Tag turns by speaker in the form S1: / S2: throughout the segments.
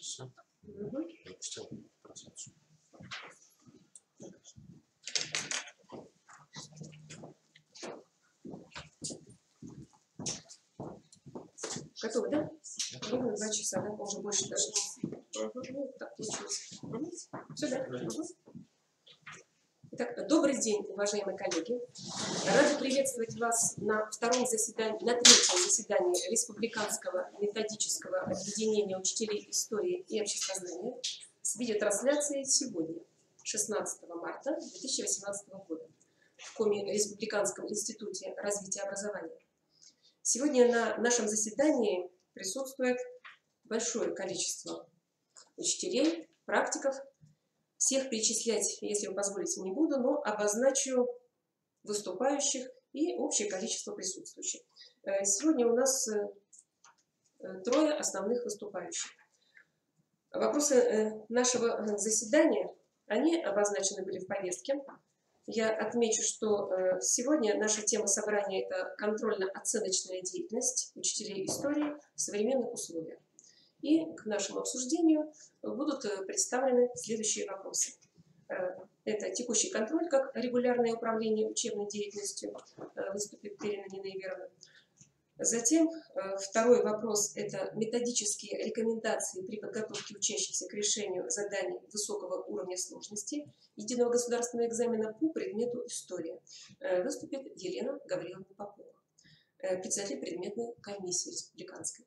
S1: Все. Запустил трансляцию.
S2: Готовы, да? Ровно 2 часа, да? Уже больше даже. Ну, так получилось. Все, да? Итак, добрый день, уважаемые коллеги. Рада приветствовать вас на третьем заседании Республиканского методического объединения учителей истории и обществознания с видеотрансляцией сегодня, 16 марта 2018 года, в Коми Республиканском институте развития образования. Сегодня на нашем заседании присутствует большое количество учителей, практиков. Всех перечислять, если вы позволите, не буду, но обозначу выступающих и общее количество присутствующих. Сегодня у нас 3 основных выступающих. Вопросы нашего заседания, они обозначены были в повестке. Я отмечу, что сегодня наша тема собрания – это контрольно-оценочная деятельность учителей истории в современных условиях. И к нашему обсуждению будут представлены следующие вопросы. Это текущий контроль как регулярное управление учебной деятельностью, выступит Ирина Нина. Затем второй вопрос – это методические рекомендации при подготовке учащихся к решению заданий высокого уровня сложности единого государственного экзамена по предмету история. Выступит Елена Гавриловна Попова, председатель предметной комиссии республиканской.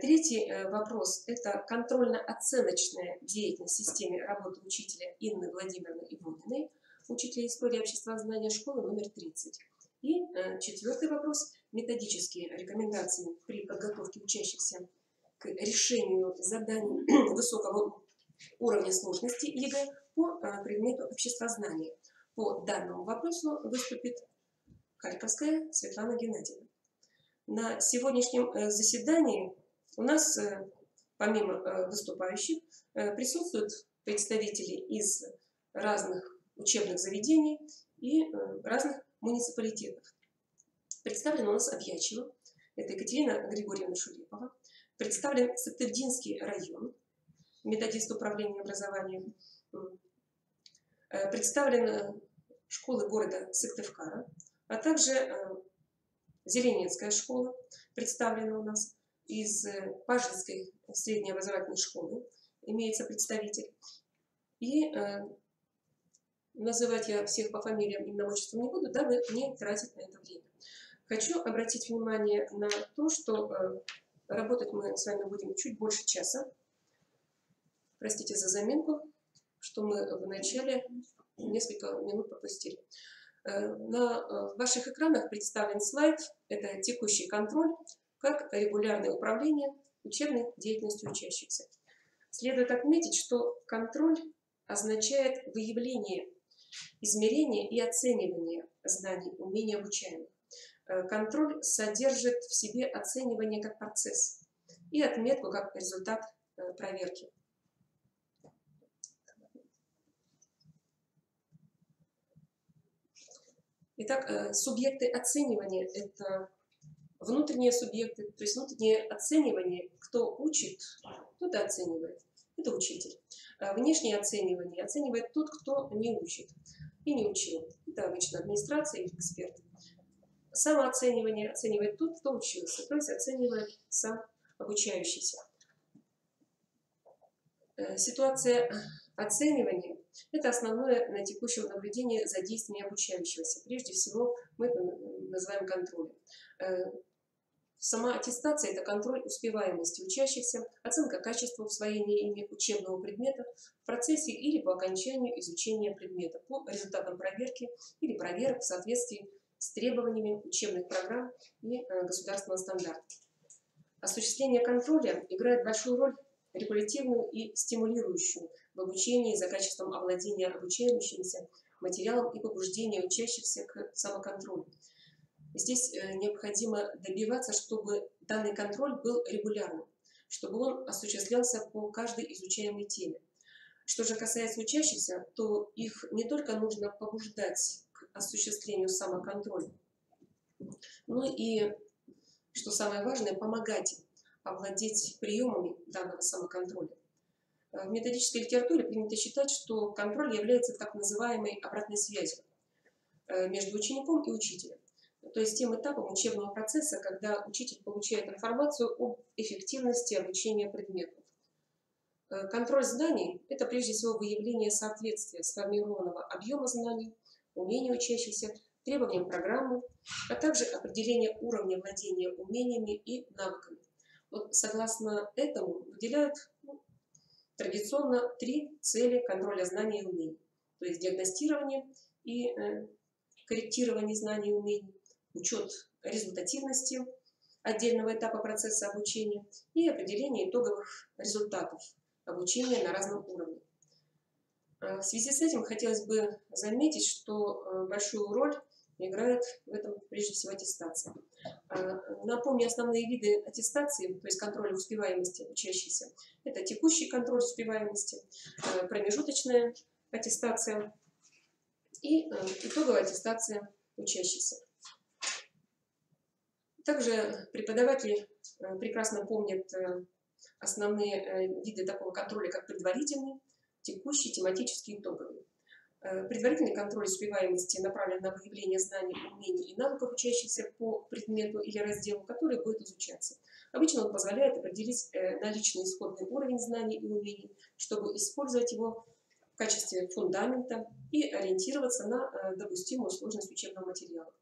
S2: Третий вопрос – это контрольно-оценочная деятельность в системе работы учителя Инны Владимировны Ивониной, учителя истории обществознания школы номер 30. И четвертый вопрос – методические рекомендации при подготовке учащихся к решению заданий высокого уровня сложности ЕГЭ по предмету обществознания. По данному вопросу выступит Харьковская Светлана Геннадьевна. На сегодняшнем заседании у нас, помимо выступающих, присутствуют представители из разных учебных заведений и разных муниципалитетов. Представлен у нас Объячево, это Екатерина Григорьевна Шулепова. Представлен Сыктывдинский район, методист управления образованием. Представлены школы города Сыктывкара, а также Зеленецкая школа представлена у нас. Из Пажинской средней образовательной школы имеется представитель. И называть я всех по фамилиям, именам, отчествам не буду, дабы не тратить на это время. Хочу обратить внимание на то, что работать мы с вами будем чуть больше часа. Простите за заминку, что мы в начале несколько минут пропустили. На ваших экранах представлен слайд. Это текущий контроль как регулярное управление учебной деятельностью учащихся. Следует отметить, что контроль означает выявление, измерение и оценивание знаний, умений обучаемых. Контроль содержит в себе оценивание как процесс и отметку как результат проверки. Итак, субъекты оценивания – это внутренние субъекты, то есть внутреннее оценивание, кто учит, тот и оценивает, это учитель. Внешнее оценивание оценивает тот, кто не учит и не учил, это обычно администрация или эксперт. Самооценивание оценивает тот, кто учился, то есть оценивает сам обучающийся. Ситуация оценивания – это основное на текущего наблюдения за действием обучающегося. Прежде всего мы это называем контролем. Сама аттестация – это контроль успеваемости учащихся, оценка качества усвоения ими учебного предмета в процессе или по окончанию изучения предмета по результатам проверки или проверок в соответствии с требованиями учебных программ и государственного стандарта. Осуществление контроля играет большую роль регулятивную и стимулирующую в обучении за качеством овладения обучающимся материалом и побуждения учащихся к самоконтролю. Здесь необходимо добиваться, чтобы данный контроль был регулярным, чтобы он осуществлялся по каждой изучаемой теме. Что же касается учащихся, то их не только нужно побуждать к осуществлению самоконтроля, но и, что самое важное, помогать им овладеть приемами данного самоконтроля. В методической литературе принято считать, что контроль является так называемой обратной связью между учеником и учителем. То есть тем этапом учебного процесса, когда учитель получает информацию об эффективности обучения предмету. Контроль знаний – это прежде всего выявление соответствия сформированного объема знаний, умений учащихся, требованиям программы, а также определение уровня владения умениями и навыками. Вот согласно этому выделяют традиционно 3 цели контроля знаний и умений. То есть диагностирование и корректирование знаний и умений, учет результативности отдельного этапа процесса обучения и определение итоговых результатов обучения на разном уровне. В связи с этим хотелось бы заметить, что большую роль играет в этом прежде всего аттестация. Напомню основные виды аттестации, то есть контроля успеваемости учащихся. Это текущий контроль успеваемости, промежуточная аттестация и итоговая аттестация учащихся. Также преподаватели прекрасно помнят основные виды такого контроля, как предварительный, текущий, тематический, итоговый. Предварительный контроль успеваемости направлен на выявление знаний, умений и навыков учащихся по предмету или разделу, который будет изучаться. Обычно он позволяет определить наличный исходный уровень знаний и умений, чтобы использовать его в качестве фундамента и ориентироваться на допустимую сложность учебного материала.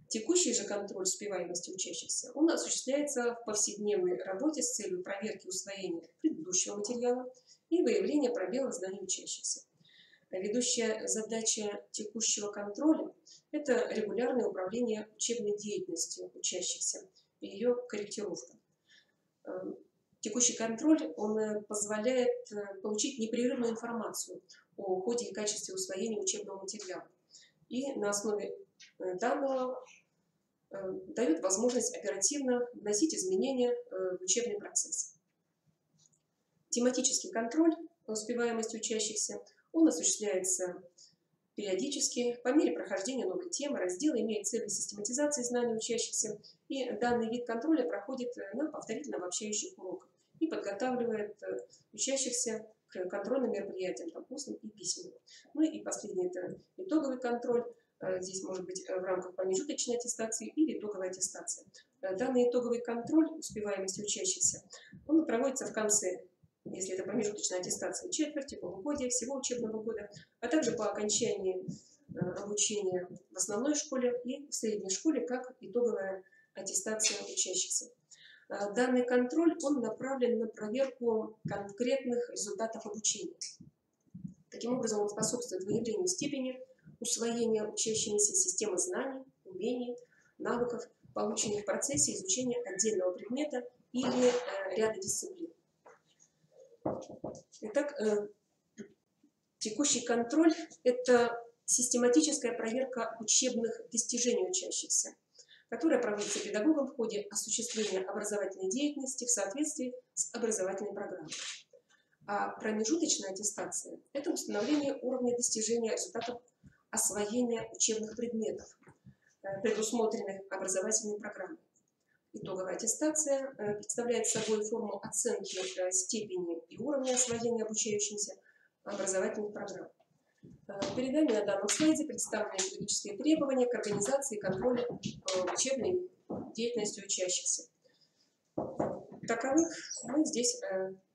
S2: Текущий же контроль успеваемости учащихся, он осуществляется в повседневной работе с целью проверки усвоения предыдущего материала и выявления пробелов знаний учащихся. Ведущая задача текущего контроля – это регулярное управление учебной деятельностью учащихся и ее корректировка. Текущий контроль он позволяет получить непрерывную информацию о ходе и качестве усвоения учебного материала и на основе данного дает возможность оперативно вносить изменения в учебный процесс. Тематический контроль успеваемости учащихся он осуществляется периодически по мере прохождения новой темы, раздела имеет целью систематизации знаний учащихся, и данный вид контроля проходит на повторительно обобщающих уроках и подготавливает учащихся к контрольным мероприятиям, там, устным и письменным. Ну и последний – это итоговый контроль. Здесь может быть в рамках промежуточной аттестации или итоговой аттестации. Данный итоговый контроль успеваемости учащихся он проводится в конце, если это промежуточная аттестация, четверти, полугодия, всего учебного года, а также по окончании обучения в основной школе и в средней школе, как итоговая аттестация учащихся. Данный контроль он направлен на проверку конкретных результатов обучения. Таким образом, он способствует выявлению степени усвоения учащимися системы знаний, умений, навыков, полученных в процессе изучения отдельного предмета или ряда дисциплин. Итак, текущий контроль – это систематическая проверка учебных достижений учащихся, которая проводится педагогом в ходе осуществления образовательной деятельности в соответствии с образовательной программой. А промежуточная аттестация – это установление уровня достижения результатов освоения учебных предметов, предусмотренных образовательной программой. Итоговая аттестация представляет собой форму оценки степени и уровня освоения обучающимся образовательных программ. Перед нами на данном слайде представлены методические требования к организации и контролю учебной деятельности учащихся. Таковых мы здесь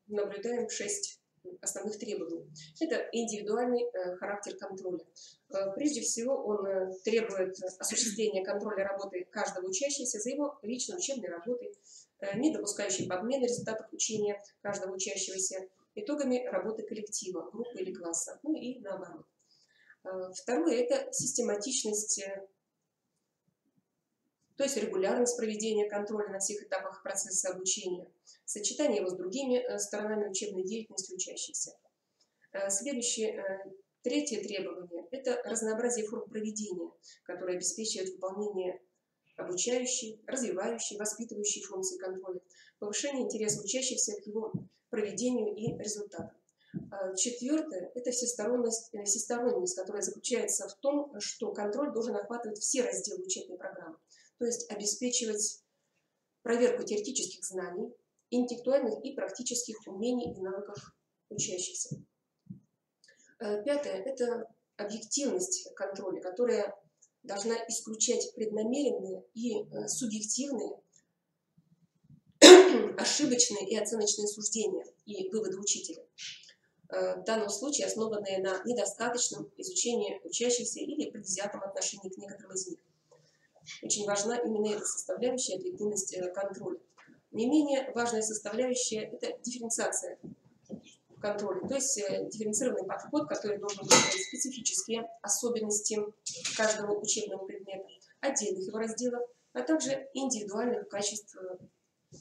S2: наблюдаем 6 основных требований. Это индивидуальный характер контроля. Прежде всего, он требует осуществления контроля работы каждого учащегося за его личной учебной работой, не допускающей подмены результатов учения каждого учащегося итогами работы коллектива, группы или класса, ну и наоборот. Второе – это систематичность, то есть регулярность проведения контроля на всех этапах процесса обучения, сочетание его с другими сторонами учебной деятельности учащихся. Следующее, третье требование – это разнообразие форм проведения, которое обеспечивает выполнение обучающей, развивающей, воспитывающей функции контроля, повышение интереса учащихся к его проведению и результатам. Четвертое – это всесторонность, которая заключается в том, что контроль должен охватывать все разделы учебной программы, то есть обеспечивать проверку теоретических знаний интеллектуальных и практических умений и навыков учащихся. Пятое – это объективность контроля, которая должна исключать преднамеренные и субъективные, ошибочные и оценочные суждения и выводы учителя, в данном случае основанные на недостаточном изучении учащихся или предвзятом отношении к некоторым из них. Очень важна именно эта составляющая, объективность контроля. Не менее важная составляющая – это дифференциация контроля, то есть дифференцированный подход, который должен учитывать специфические особенности каждого учебного предмета, отдельных его разделов, а также индивидуальных качеств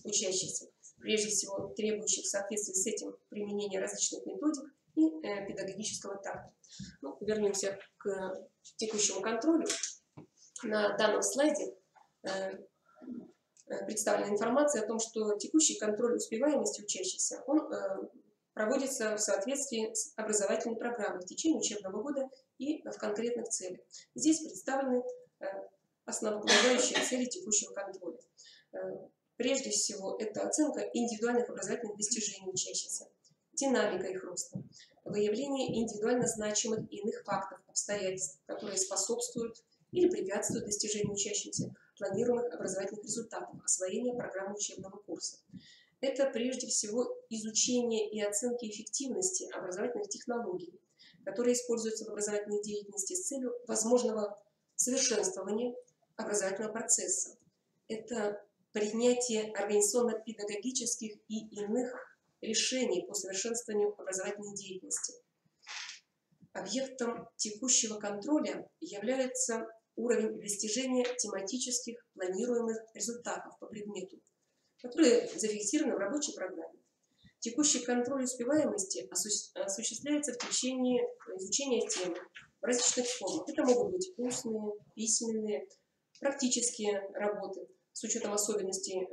S2: учащихся, прежде всего требующих в соответствии с этим применения различных методик и педагогического такта. Ну, вернемся к текущему контролю. На данном слайде представлена информация о том, что текущий контроль успеваемости учащихся, он проводится в соответствии с образовательной программой в течение учебного года и в конкретных целях. Здесь представлены основополагающие цели текущего контроля. Прежде всего, это оценка индивидуальных образовательных достижений учащихся, динамика их роста, выявление индивидуально значимых и иных фактов, обстоятельств, которые способствуют или препятствуют достижению учащимся планируемых образовательных результатов, освоения программы учебного курса. Это прежде всего изучение и оценки эффективности образовательных технологий, которые используются в образовательной деятельности с целью возможного совершенствования образовательного процесса. Это принятие организационно-педагогических и иных решений по совершенствованию образовательной деятельности. Объектом текущего контроля является уровень достижения тематических планируемых результатов по предмету, которые зафиксированы в рабочей программе. Текущий контроль успеваемости осуществляется в течение изучения темы в различных формах. Это могут быть устные, письменные, практические работы с учетом особенностей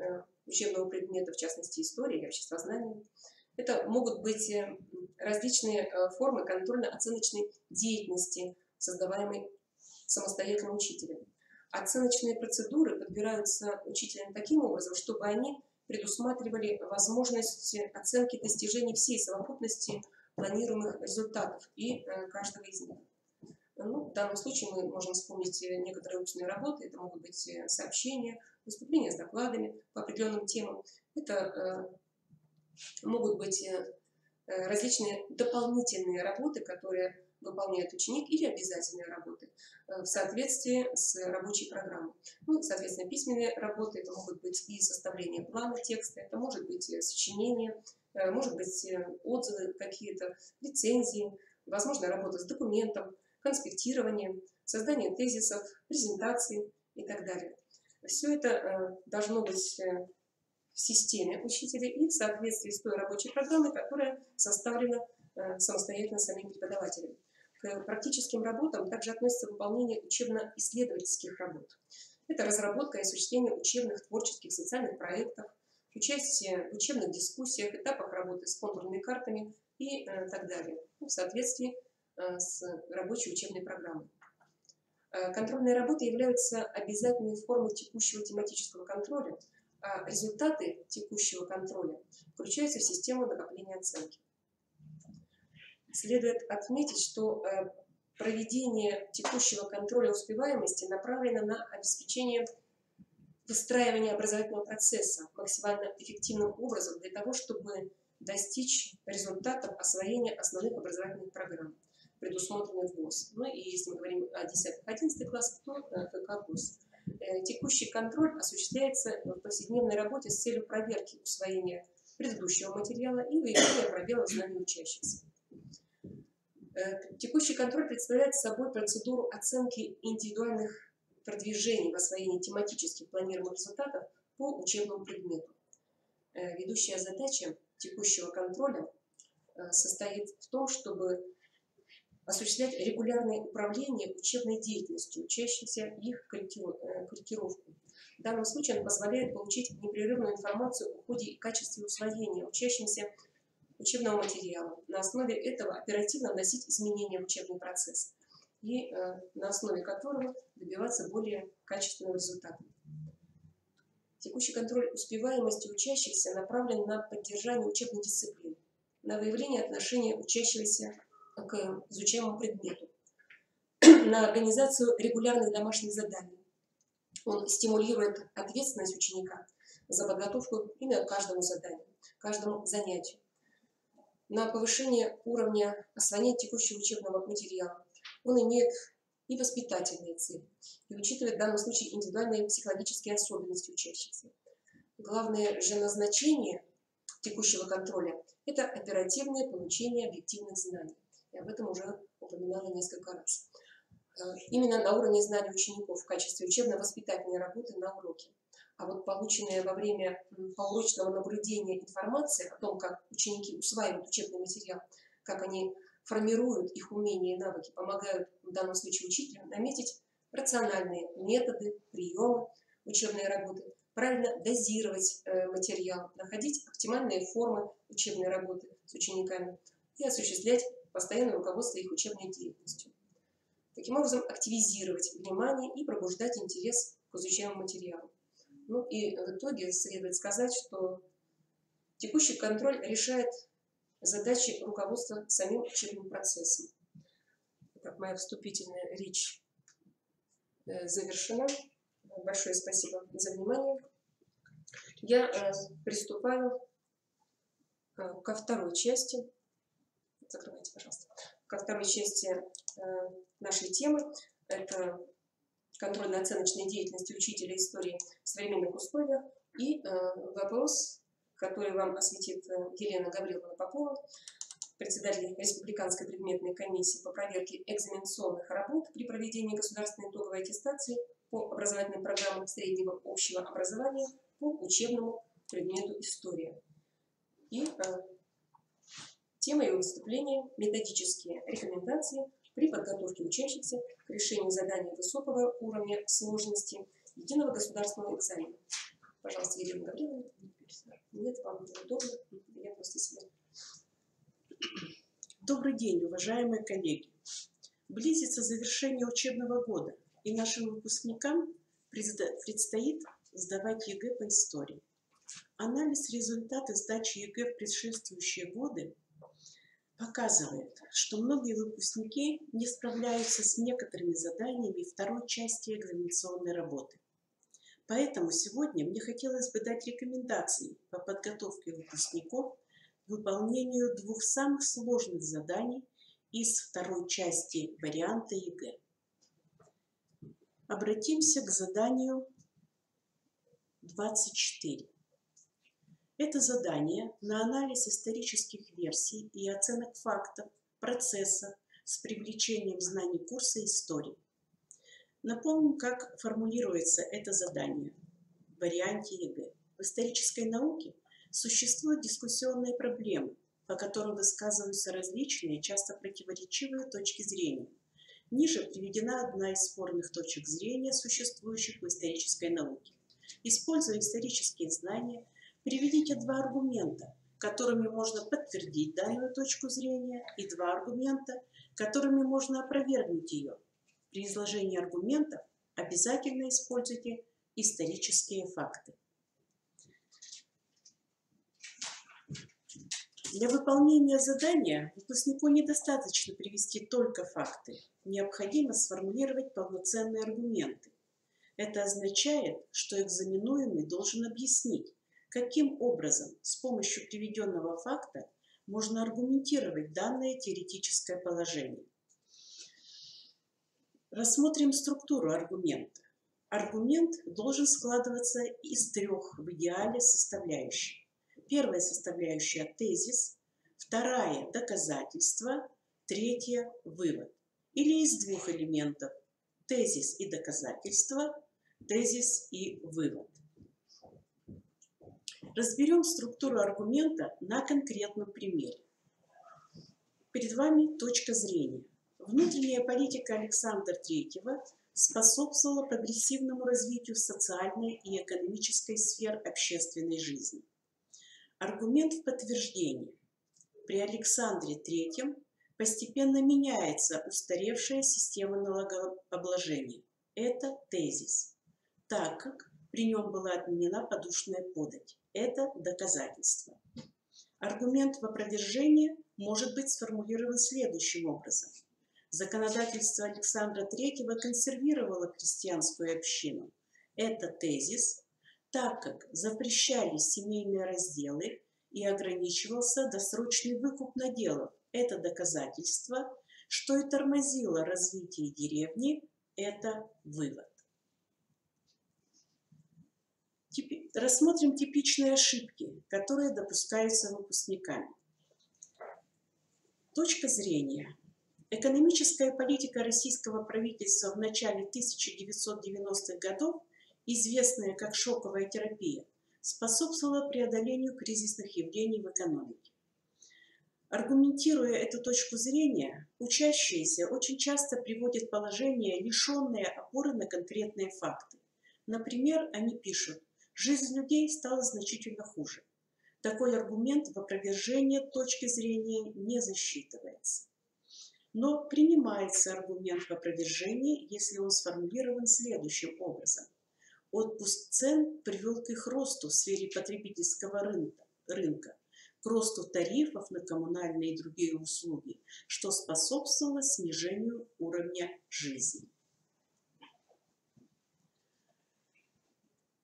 S2: учебного предмета, в частности истории и обществознания. Это могут быть различные формы контрольно-оценочной деятельности, создаваемой самостоятельным учителем. Оценочные процедуры подбираются учителям таким образом, чтобы они предусматривали возможность оценки достижений всей совокупности планируемых результатов и каждого из них. Ну, в данном случае мы можем вспомнить некоторые устные работы, это могут быть сообщения, выступления с докладами по определенным темам. Это могут быть различные дополнительные работы, которые выполняет ученик, или обязательные работы в соответствии с рабочей программой. Ну, соответственно, письменные работы, это могут быть и составление плана текста, это может быть сочинение, может быть отзывы какие-то, рецензии, возможно, работа с документом, конспектирование, создание тезисов, презентаций и так далее. Все это должно быть в системе учителя и в соответствии с той рабочей программой, которая составлена самостоятельно самим преподавателем. К практическим работам также относится выполнение учебно-исследовательских работ. Это разработка и осуществление учебных, творческих, социальных проектов, участие в учебных дискуссиях, этапах работы с контурными картами и так далее, в соответствии с рабочей учебной программой. Контрольные работы являются обязательной формой текущего тематического контроля, а результаты текущего контроля включаются в систему накопления оценки. Следует отметить, что проведение текущего контроля успеваемости направлено на обеспечение выстраивания образовательного процесса максимально эффективным образом для того, чтобы достичь результатов освоения основных образовательных программ, предусмотренных в ВУЗ. Ну и если мы говорим о 10-11 классах, то ФК ВУЗ. Текущий контроль осуществляется в повседневной работе с целью проверки усвоения предыдущего материала и выявления пробелов знаний учащихся. Текущий контроль представляет собой процедуру оценки индивидуальных продвижений в освоении тематических планируемых результатов по учебному предмету. Ведущая задача текущего контроля состоит в том, чтобы осуществлять регулярное управление учебной деятельностью учащихся и их корректировку. В данном случае он позволяет получить непрерывную информацию о ходе и качестве усвоения учащимся учебного материала. На основе этого оперативно вносить изменения в учебный процесс и на основе которого добиваться более качественного результата. Текущий контроль успеваемости учащихся направлен на поддержание учебной дисциплины, на выявление отношения учащегося к изучаемому предмету, на организацию регулярных домашних заданий. Он стимулирует ответственность ученика за подготовку именно к каждому заданию, каждому занятию, на повышение уровня освоения текущего учебного материала. Он имеет и воспитательные цели, и учитывает в данном случае индивидуальные психологические особенности учащихся. Главное же назначение текущего контроля – это оперативное получение объективных знаний. Я об этом уже упоминала несколько раз. Именно на уровне знаний учеников в качестве учебно-воспитательной работы на уроке. А вот полученная во время поурочного наблюдения информация о том, как ученики усваивают учебный материал, как они формируют их умения и навыки, помогают в данном случае учителям наметить рациональные методы, приемы учебной работы, правильно дозировать материал, находить оптимальные формы учебной работы с учениками и осуществлять постоянное руководство их учебной деятельностью. Таким образом, активизировать внимание и пробуждать интерес к изучаемому материалу. Ну и в итоге следует сказать, что текущий контроль решает задачи руководства самим учебным процессом. Итак, моя вступительная речь завершена. Большое спасибо за внимание. Я приступаю ко второй части. Закрывайте, пожалуйста. Ко второй части нашей темы. Это контрольно-оценочной деятельности учителя истории в современных условиях. И вопрос, который вам осветит Елена Гавриловна Попова, председатель Республиканской предметной комиссии по проверке экзаменационных работ при проведении государственной итоговой аттестации по образовательным программам среднего общего образования по учебному предмету история. И тема ее выступления – методические рекомендации при подготовке учащихся к решению заданий высокого уровня сложности единого государственного экзамена. Пожалуйста, Елена Гавриловна. Нет, вам неудобно. Я просто себя.
S3: Добрый день, уважаемые коллеги. Близится завершение учебного года, и нашим выпускникам предстоит сдавать ЕГЭ по истории. Анализ результатов сдачи ЕГЭ в предшествующие годы показывает, что многие выпускники не справляются с некоторыми заданиями второй части экзаменационной работы. Поэтому сегодня мне хотелось бы дать рекомендации по подготовке выпускников к выполнению двух самых сложных заданий из второй части варианта ЕГЭ. Обратимся к заданию 24. Это задание на анализ исторических версий и оценок фактов, процессов с привлечением знаний курса истории. Напомним, как формулируется это задание в варианте ЕГЭ. В исторической науке существуют дискуссионные проблемы, по которым высказываются различные, часто противоречивые точки зрения. Ниже приведена одна из спорных точек зрения, существующих в исторической науке. Используя исторические знания, приведите два аргумента, которыми можно подтвердить данную точку зрения, и два аргумента, которыми можно опровергнуть ее. При изложении аргументов обязательно используйте исторические факты. Для выполнения задания выпускнику недостаточно привести только факты. Необходимо сформулировать полноценные аргументы. Это означает, что экзаменуемый должен объяснить, каким образом с помощью приведенного факта можно аргументировать данное теоретическое положение. Рассмотрим структуру аргумента. Аргумент должен складываться из трех в идеале составляющих. Первая составляющая – тезис, вторая – доказательство, третья – вывод. Или из двух элементов – тезис и доказательство, тезис и вывод. Разберем структуру аргумента на конкретном примере. Перед вами точка зрения. Внутренняя политика Александра III способствовала прогрессивному развитию социальной и экономической сфер общественной жизни. Аргумент в подтверждение. При Александре III постепенно меняется устаревшая система налогообложения. Это тезис, так как При нем была отменена подушная подать. Это доказательство. Аргумент в опровержение может быть сформулирован следующим образом. Законодательство Александра III консервировало крестьянскую общину. Это тезис, так как запрещались семейные разделы и ограничивался досрочный выкуп наделов. Это доказательство, что и тормозило развитие деревни. Это вывод. Рассмотрим типичные ошибки, которые допускаются выпускниками. Точка зрения. Экономическая политика российского правительства в начале 1990-х годов, известная как шоковая терапия, способствовала преодолению кризисных явлений в экономике. Аргументируя эту точку зрения, учащиеся очень часто приводят положения, лишенные опоры на конкретные факты. Например, они пишут: «Жизнь людей стала значительно хуже». Такой аргумент в опровержение точки зрения не засчитывается. Но принимается аргумент в опровержение, если он сформулирован следующим образом. Отпуск цен привел к их росту в сфере потребительского рынка, к росту тарифов на коммунальные и другие услуги, что способствовало снижению уровня жизни.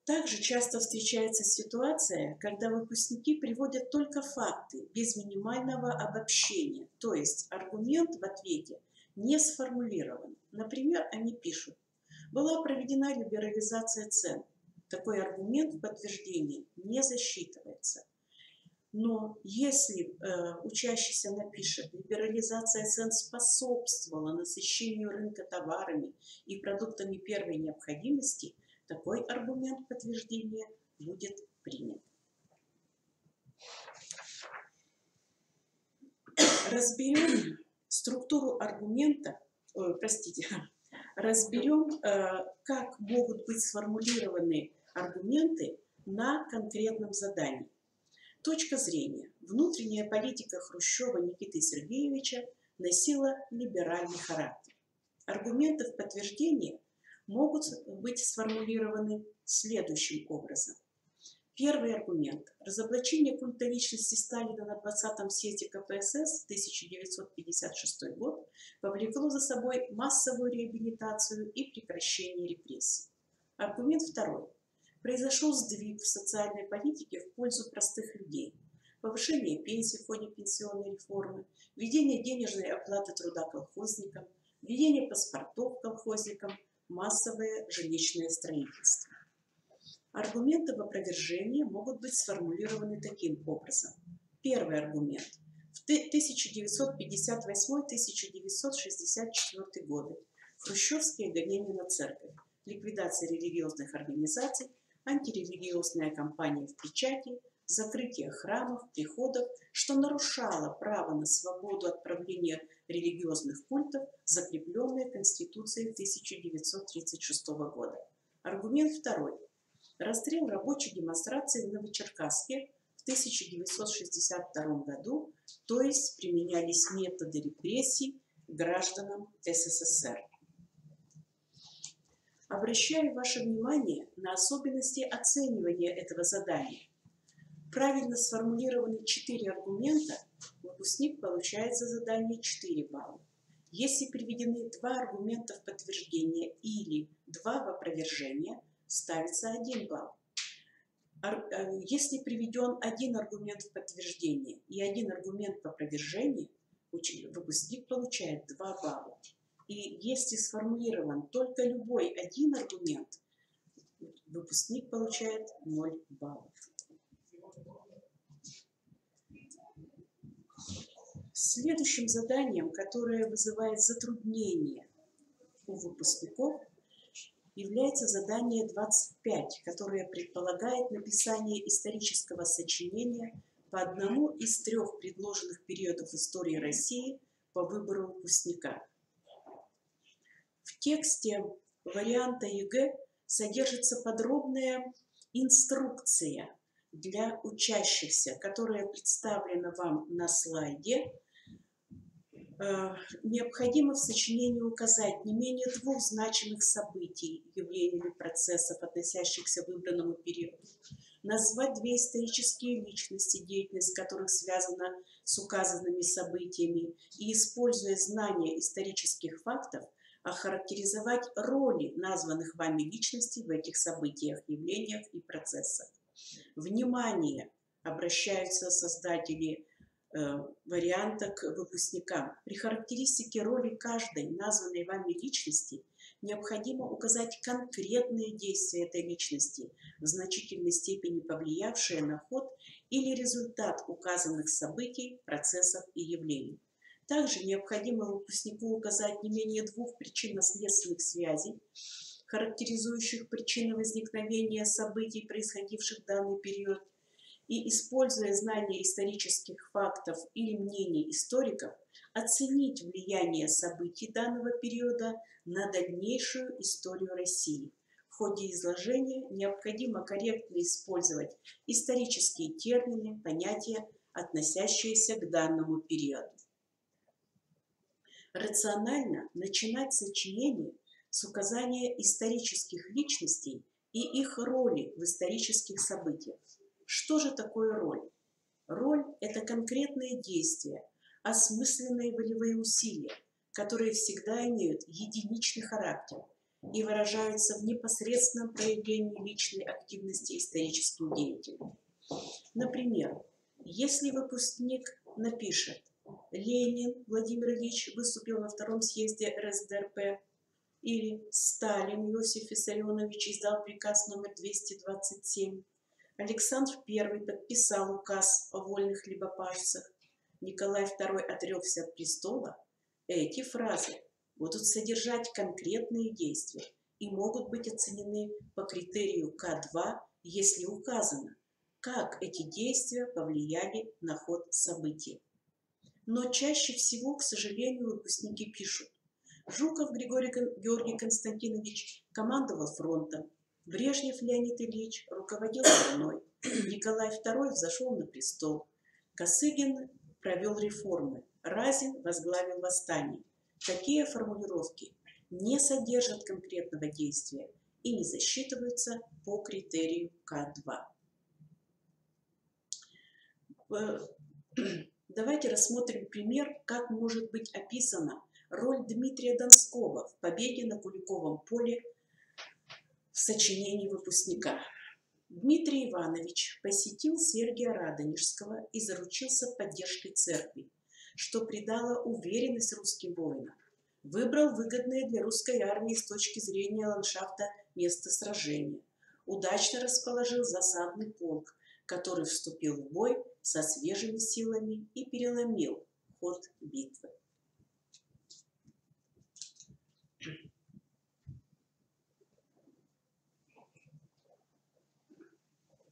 S3: Также часто встречается ситуация, когда выпускники приводят только факты, без минимального обобщения, то есть аргумент в ответе не сформулирован. Например, они пишут: «Была проведена либерализация цен». Такой аргумент в подтверждении не засчитывается. Но если учащийся напишет: «Либерализация цен способствовала насыщению рынка товарами и продуктами первой необходимости», такой аргумент подтверждения будет принят. Разберем структуру аргумента, разберем, как могут быть сформулированы аргументы на конкретном задании. Точка зрения. Внутренняя политика Хрущева Никиты Сергеевича носила либеральный характер. Аргументы в подтверждение могут быть сформулированы следующим образом. Первый аргумент. Разоблачение культа личности Сталина на 20-м съезде КПСС 1956 год повлекло за собой массовую реабилитацию и прекращение репрессий. Аргумент второй. Произошел сдвиг в социальной политике в пользу простых людей. Повышение пенсий в ходе пенсионной реформы, введение денежной оплаты труда колхозникам, введение паспортов колхозникам, массовое жилищное строительство. Аргументы в опровержении могут быть сформулированы таким образом. Первый аргумент. В 1958-1964 годы хрущевские гонения на церковь, ликвидация религиозных организаций, антирелигиозная кампания в печати, закрытие храмов, приходов, что нарушало право на свободу от правления религиозных культов, закрепленное Конституцией 1936 года. Аргумент второй. Расстрел рабочей демонстрации в Новочеркасске в 1962 году, то есть применялись методы репрессий к гражданам СССР. Обращаю ваше внимание на особенности оценивания этого задания. Правильно сформулированы 4 аргумента, выпускник получает за задание 4 балла. Если приведены 2 аргумента в подтверждение или 2 в опровержение, ставится 1 балл. Если приведен 1 аргумент в подтверждение и 1 аргумент в опровержение, выпускник получает 2 балла. И если сформулирован только любой 1 аргумент, выпускник получает 0 баллов. Следующим заданием, которое вызывает затруднения у выпускников, является задание 25, которое предполагает написание исторического сочинения по одному из 3 предложенных периодов истории России по выбору выпускника. В тексте варианта ЕГЭ содержится подробная инструкция для учащихся, которая представлена вам на слайде. Необходимо в сочинении указать не менее 2 значимых событий, явлений или процессов, относящихся к выбранному периоду, назвать 2 исторические личности, деятельность которых связана с указанными событиями, и, используя знания исторических фактов, охарактеризовать роли названных вами личностей в этих событиях, явлениях и процессах. Внимание! Обращаются создатели варианта к выпускникам. При характеристике роли каждой названной вами личности необходимо указать конкретные действия этой личности, в значительной степени повлиявшие на ход или результат указанных событий, процессов и явлений. Также необходимо выпускнику указать не менее 2 причинно-следственных связей, характеризующих причины возникновения событий, происходивших в данный период, и, используя знания исторических фактов или мнений историков, оценить влияние событий данного периода на дальнейшую историю России. В ходе изложения необходимо корректно использовать исторические термины, понятия, относящиеся к данному периоду. Рационально начинать сочинение с указания исторических личностей и их роли в исторических событиях. Что же такое роль? Роль – это конкретные действия, осмысленные волевые усилия, которые всегда имеют единичный характер и выражаются в непосредственном проявлении личной активности исторических деятелей. Например, если выпускник напишет: Ленин Владимир Ильич выступил на 2-м съезде РСДРП, или Сталин Иосиф Виссарионович издал приказ номер 227, Александр I подписал указ о вольных хлебопашцах, Николай II отрекся от престола, эти фразы будут содержать конкретные действия и могут быть оценены по критерию К2, если указано, как эти действия повлияли на ход событий. Но чаще всего, к сожалению, выпускники пишут: Жуков Георгий Константинович командовал фронтом, Брежнев Леонид Ильич руководил страной, Николай II взошел на престол, Косыгин провел реформы, Разин возглавил восстание. Такие формулировки не содержат конкретного действия и не засчитываются по критерию К2. Давайте рассмотрим пример, как может быть описана роль Дмитрия Донского в победе на Куликовом поле в сочинении выпускника. Дмитрий Иванович посетил Сергия Радонежского и заручился поддержкой церкви, что придало уверенность русским воинам. Выбрал выгодное для русской армии с точки зрения ландшафта место сражения. Удачно расположил засадный полк, который вступил в бой со свежими силами и переломил ход битвы.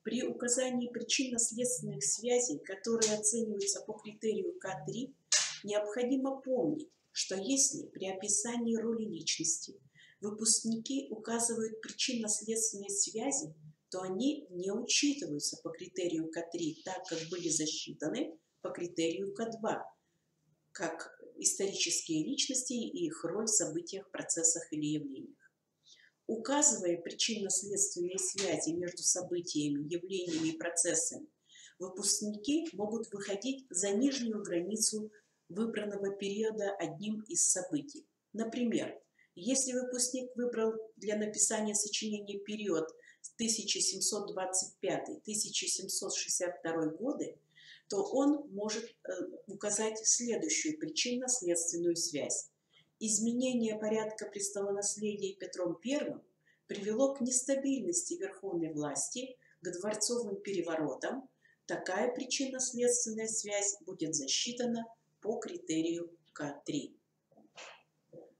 S3: При указании причинно-следственных связей, которые оцениваются по критерию К3, необходимо помнить, что если при описании роли личности выпускники указывают причинно-следственные связи, то они не учитываются по критерию К3, так как были засчитаны по критерию К2, как исторические личности и их роль в событиях, процессах или явлениях. Указывая причинно-следственные связи между событиями, явлениями и процессами, выпускники могут выходить за нижнюю границу выбранного периода одним из событий. Например, если выпускник выбрал для написания сочинения период 1725-1762 годы, то он может указать следующую причинно-следственную связь. Изменение порядка престолонаследия Петром I привело к нестабильности верховной власти, к дворцовым переворотам. Такая причинно-следственная связь будет засчитана по критерию К3.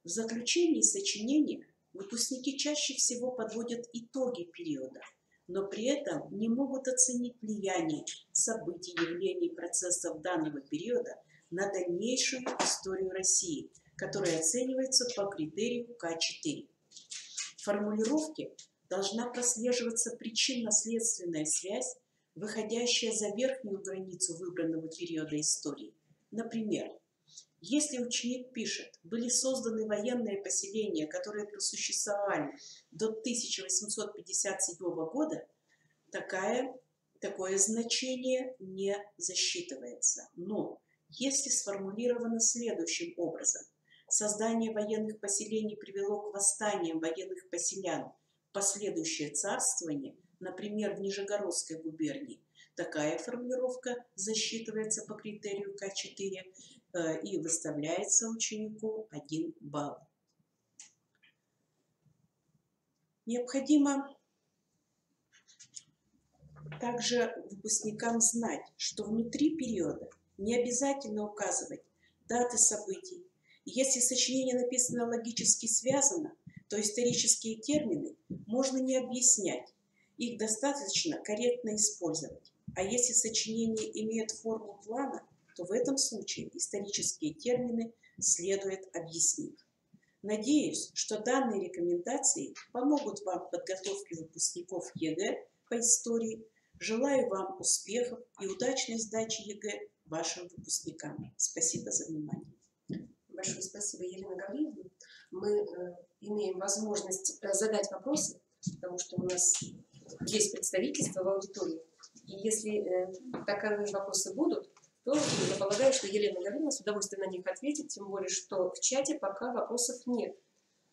S3: В заключении сочинения выпускники чаще всего подводят итоги периода, но при этом не могут оценить влияние событий, явлений, процессов данного периода на дальнейшую историю России, которая оценивается по критерию К4. В формулировке должна прослеживаться причинно-следственная связь, выходящая за верхнюю границу выбранного периода истории. Например, Если ученик пишет, были созданы военные поселения, которые просуществовали до 1857 года, такое значение не засчитывается. Но если сформулировано следующим образом: создание военных поселений привело к восстаниям военных поселян, последующее царствование, например, в Нижегородской губернии, такая формулировка засчитывается по критерию К4 и выставляется ученику 1 балл. Необходимо также выпускникам знать, что внутри периода не обязательно указывать даты событий. Если сочинение написано логически связано, то исторические термины можно не объяснять, их достаточно корректно использовать. А если сочинение имеет форму плана, то в этом случае исторические термины следует объяснить. Надеюсь, что данные рекомендации помогут вам в подготовке выпускников ЕГЭ по истории. Желаю вам успехов и удачной сдачи ЕГЭ вашим выпускникам. Спасибо за внимание.
S2: Большое спасибо, Елена Гавриловна. Мы имеем возможность задать вопросы, потому что у нас есть представительство в аудитории. И если таковые вопросы будут, то я полагаю, что Елена Гавриловна с удовольствием на них ответит, тем более, что в чате пока вопросов нет.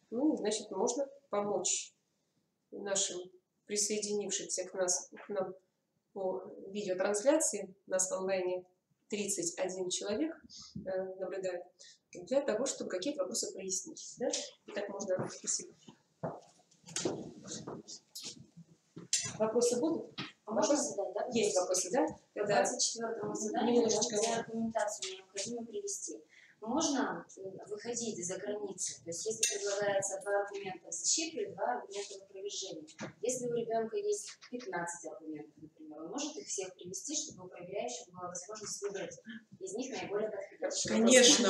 S2: Ну, значит, можно помочь нашим присоединившимся к нам по видеотрансляции. Нас в онлайне 31 человек наблюдает, для того, чтобы какие-то вопросы прояснить. Да? Итак, можно. Спасибо. Вопросы будут?
S4: Можно задать, да?
S2: Есть вопросы, да?
S4: К 24-му заданию
S2: Немножечко
S4: аргументацию необходимо привести. Можно выходить за границы? То есть, если предлагается 2 аргумента в защиту и 2 аргумента в опровержение. Если у ребенка есть 15 аргументов, например, он может их всех привести, чтобы у проверяющего была возможность выбрать из них наиболее подходящий.
S3: Конечно,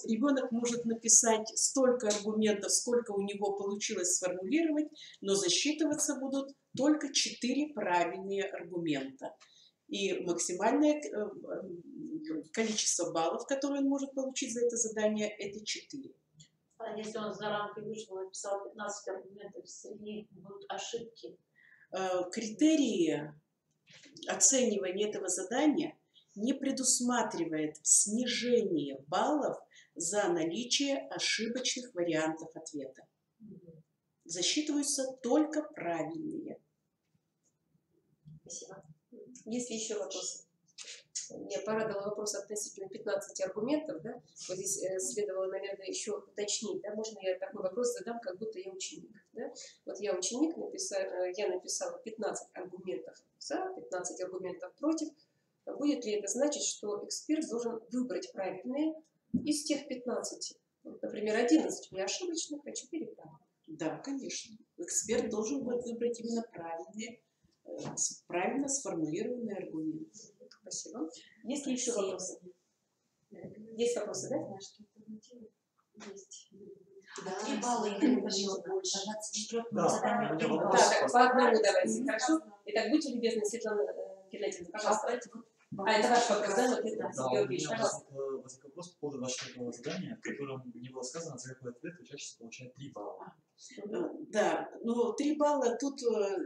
S3: ребенок может написать столько аргументов, сколько у него получилось сформулировать, но засчитываться будут только 4 правильные аргумента. И максимальное количество баллов, которые он может получить за это задание, это 4.
S5: А если он за рамки вышел, написал 15 аргументов, среди них будут ошибки?
S3: Критерии оценивания этого задания не предусматривает снижение баллов за наличие ошибочных вариантов ответа. Засчитываются только правильные.
S2: Спасибо. Есть ли еще вопросы? Меня порадовал вопрос относительно 15 аргументов. Да? Вот здесь следовало, наверное, еще уточнить. Да? Можно я такой вопрос задам, как будто я ученик? Да? Вот я ученик, я написала 15 аргументов за, 15 аргументов против. Будет ли это значить, что эксперт должен выбрать правильные из тех 15? Вот, например, 11 у меня ошибочных, а 4 правильных.
S3: Да, конечно. Эксперт должен будет выбрать именно правильные, правильно сформулированные аргументы.
S2: Спасибо. Есть ли еще вопросы? Есть вопросы, да?
S4: Есть. 3 балла и больше. 24-му заданию 3 балла.
S2: Так, по одному давайте, хорошо? Итак, будьте любезны, Светлана Геннадьевна, пожалуйста. Это ваш вопрос, да?
S1: Да, у меня возник вопрос по поводу вашего задания, в котором не было сказано, за какой ответ учащийся получает 3 балла.
S3: Да, но 3 балла тут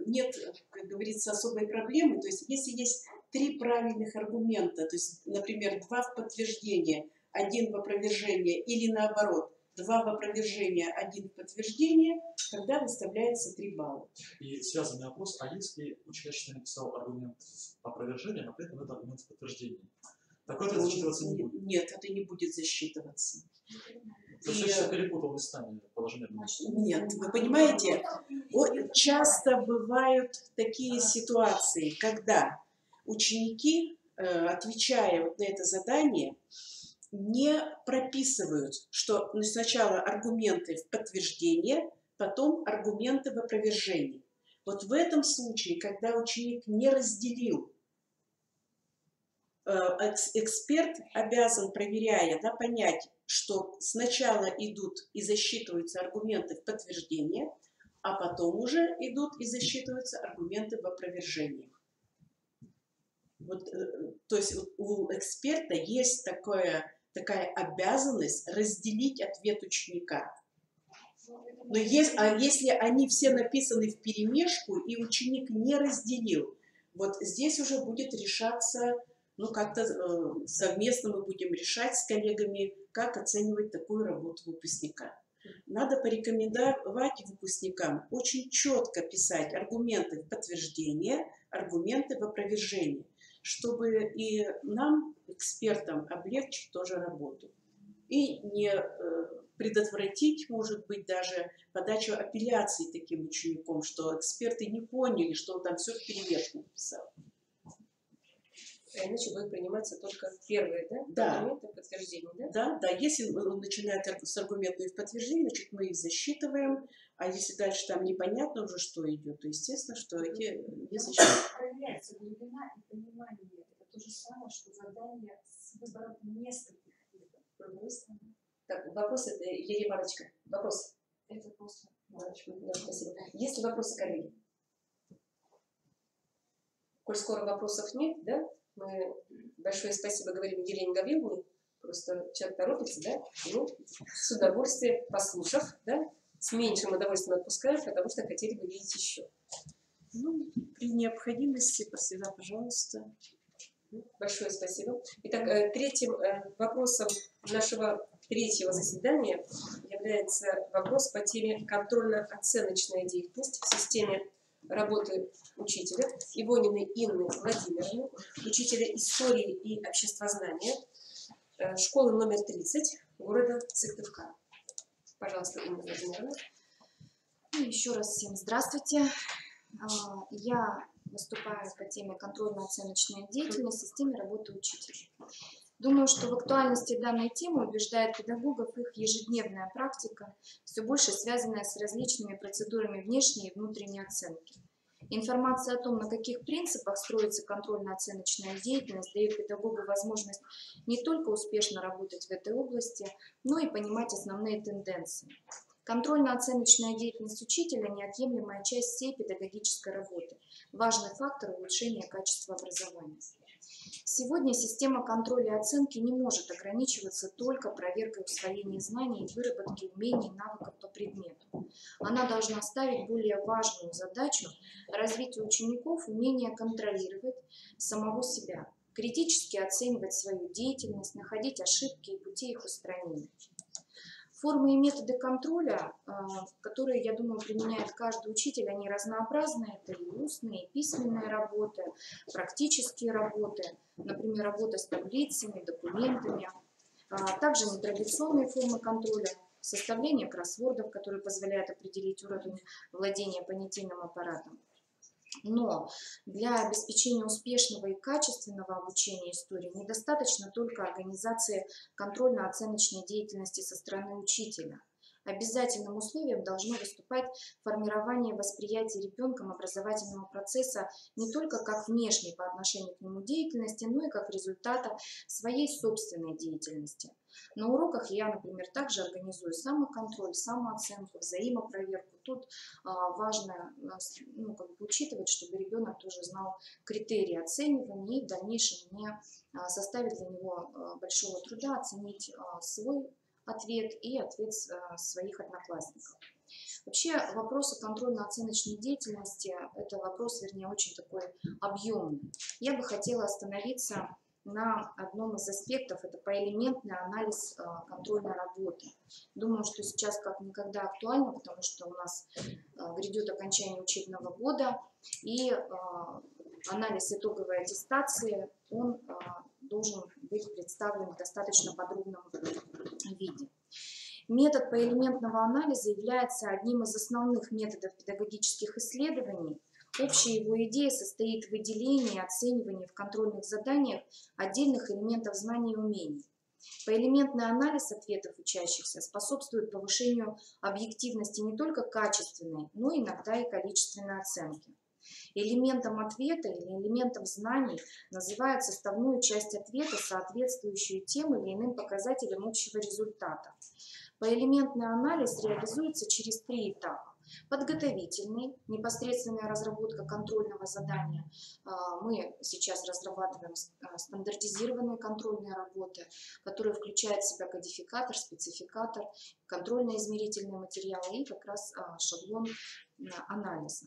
S3: нет, как говорится, особой проблемы. То есть, если есть 3 правильных аргумента, то есть, например, 2 в подтверждение, 1 в опровержение, или наоборот, 2 в опровержение, 1 в подтверждение, тогда выставляется 3 балла.
S1: И связанный вопрос, а если учащийся написал аргумент с опровержением, а при этом это аргумент с подтверждением? Такой ответ засчитываться не будет?
S3: Нет, это не будет засчитываться.
S1: Учащийся перепутал местами положение.
S3: Нет, вы понимаете, часто бывают такие ситуации, когда ученики, отвечая вот на это задание, не прописывают, что сначала аргументы в подтверждение, потом аргументы в опровержение. Вот в этом случае, когда ученик не разделил, эксперт обязан, проверяя, понять, что сначала идут и засчитываются аргументы в подтверждение, а потом уже идут и засчитываются аргументы в опровержение. Вот, то есть у эксперта есть такое такая обязанность разделить ответ ученика. Но если они все написаны вперемешку, и ученик не разделил, вот здесь уже будет решаться, ну, как-то совместно мы будем решать с коллегами, как оценивать такую работу выпускника. Надо порекомендовать выпускникам очень четко писать аргументы в подтверждение, аргументы в опровержение, чтобы и нам, экспертам, облегчить тоже работу. И не предотвратить, может быть, даже подачу апелляций таким ученикам, что эксперты не поняли, что он там все вперемешку написал.
S2: А иначе будет приниматься только первые, да?
S3: Да.
S2: Аргументы, подтверждения, да?
S3: Да, да. Если он начинает с аргументов в подтверждение, значит, мы их засчитываем, а если дальше там непонятно уже, что идет, то естественно, что эти не засчитывают.
S6: Проявляется глубина и понимание. Это то же самое, что задание с выбором нескольких видов. С другой стороны.
S2: Так, вопрос это Елена Марочка. Вопрос.
S6: Это просто...
S2: Да, спасибо. Есть ли вопросы, коллеги? Коль скоро вопросов нет, да? Мы большое спасибо говорим Елене Гавриловне. Просто человек торопится, да? Ну, с удовольствием послушав, да? С меньшим удовольствием отпускаем, потому что хотели бы видеть еще.
S3: Ну, при необходимости, всегда, пожалуйста.
S2: Большое спасибо. Итак, третьим вопросом нашего третьего заседания является вопрос по теме контрольно-оценочная деятельность в системе работы учителя Ивониной Инны Владимировны, учителя истории и обществознания школы номер 30 города Сыктывкар. Пожалуйста, Инна Владимировна.
S7: Еще раз всем здравствуйте. Я выступаю по теме контрольно-оценочная деятельность в системе работы учителя. Думаю, что в актуальности данной темы убеждает педагогов их ежедневная практика, все больше связанная с различными процедурами внешней и внутренней оценки. Информация о том, на каких принципах строится контрольно-оценочная деятельность, дает педагогу возможность не только успешно работать в этой области, но и понимать основные тенденции. Контрольно-оценочная деятельность учителя – неотъемлемая часть всей педагогической работы, важный фактор улучшения качества образования. Сегодня система контроля и оценки не может ограничиваться только проверкой усвоения знаний и выработки умений и навыков по предмету. Она должна ставить более важную задачу развития учеников умения контролировать самого себя, критически оценивать свою деятельность, находить ошибки и пути их устранения. Формы и методы контроля, которые, я думаю, применяет каждый учитель, они разнообразны. Это и устные, и письменные работы, практические работы, например, работа с таблицами, документами. Также нетрадиционные формы контроля, составление кроссвордов, которые позволяют определить уровень владения понятийным аппаратом. Но для обеспечения успешного и качественного обучения истории недостаточно только организации контрольно-оценочной деятельности со стороны учителя. Обязательным условием должно выступать формирование восприятия ребенком образовательного процесса не только как внешней по отношению к нему деятельности, но и как результата своей собственной деятельности. На уроках я, например, также организую самоконтроль, самооценку, взаимопроверку. Тут важно учитывать, чтобы ребенок тоже знал критерии оценивания и в дальнейшем не составит для него большого труда оценить свой ответ и ответ своих одноклассников. Вообще вопросы контрольно-оценочной деятельности – это вопрос, вернее, очень такой объемный. Я бы хотела остановиться на одном из аспектов, это поэлементный анализ контрольной работы. Думаю, что сейчас как никогда актуально, потому что у нас грядет окончание учебного года, и анализ итоговой аттестации, он должен быть представлен в достаточно подробном виде. Метод поэлементного анализа является одним из основных методов педагогических исследований. Общая его идея состоит в выделении и оценивании в контрольных заданиях отдельных элементов знаний и умений. Поэлементный анализ ответов учащихся способствует повышению объективности не только качественной, но иногда и количественной оценки. Элементом ответа или элементом знаний называют составную часть ответа, соответствующую тем или иным показателям общего результата. Поэлементный анализ реализуется через 3 этапа. Подготовительный, непосредственная разработка контрольного задания. Мы сейчас разрабатываем стандартизированные контрольные работы, которые включают в себя кодификатор, спецификатор, контрольно-измерительные материалы и как раз шаблон анализа.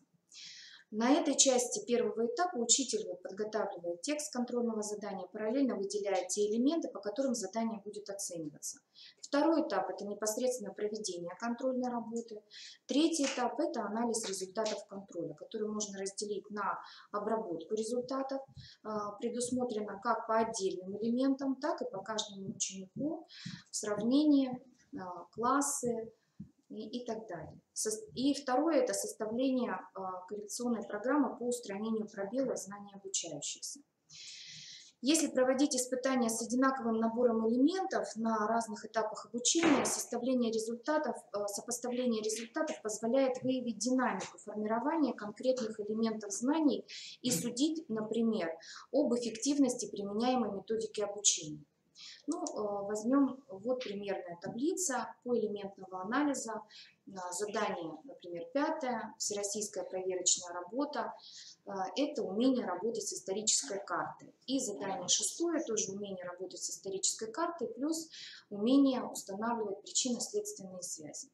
S7: На этой части первого этапа учитель подготавливает текст контрольного задания, параллельно выделяет те элементы, по которым задание будет оцениваться. Второй этап – это непосредственно проведение контрольной работы. Третий этап – это анализ результатов контроля, который можно разделить на обработку результатов. Предусмотрено как по отдельным элементам, так и по каждому ученику, сравнение, классы и так далее. И второе – это составление коррекционной программы по устранению пробелов знаний обучающихся. Если проводить испытания с одинаковым набором элементов на разных этапах обучения, сопоставление результатов позволяет выявить динамику формирования конкретных элементов знаний и судить, например, об эффективности применяемой методики обучения. Ну, возьмем вот примерная таблица по элементного анализа. Задание, например, 5-е, всероссийская проверочная работа. Это умение работать с исторической картой. И задание 6-е, тоже умение работать с исторической картой, плюс умение устанавливать причинно-следственные связи.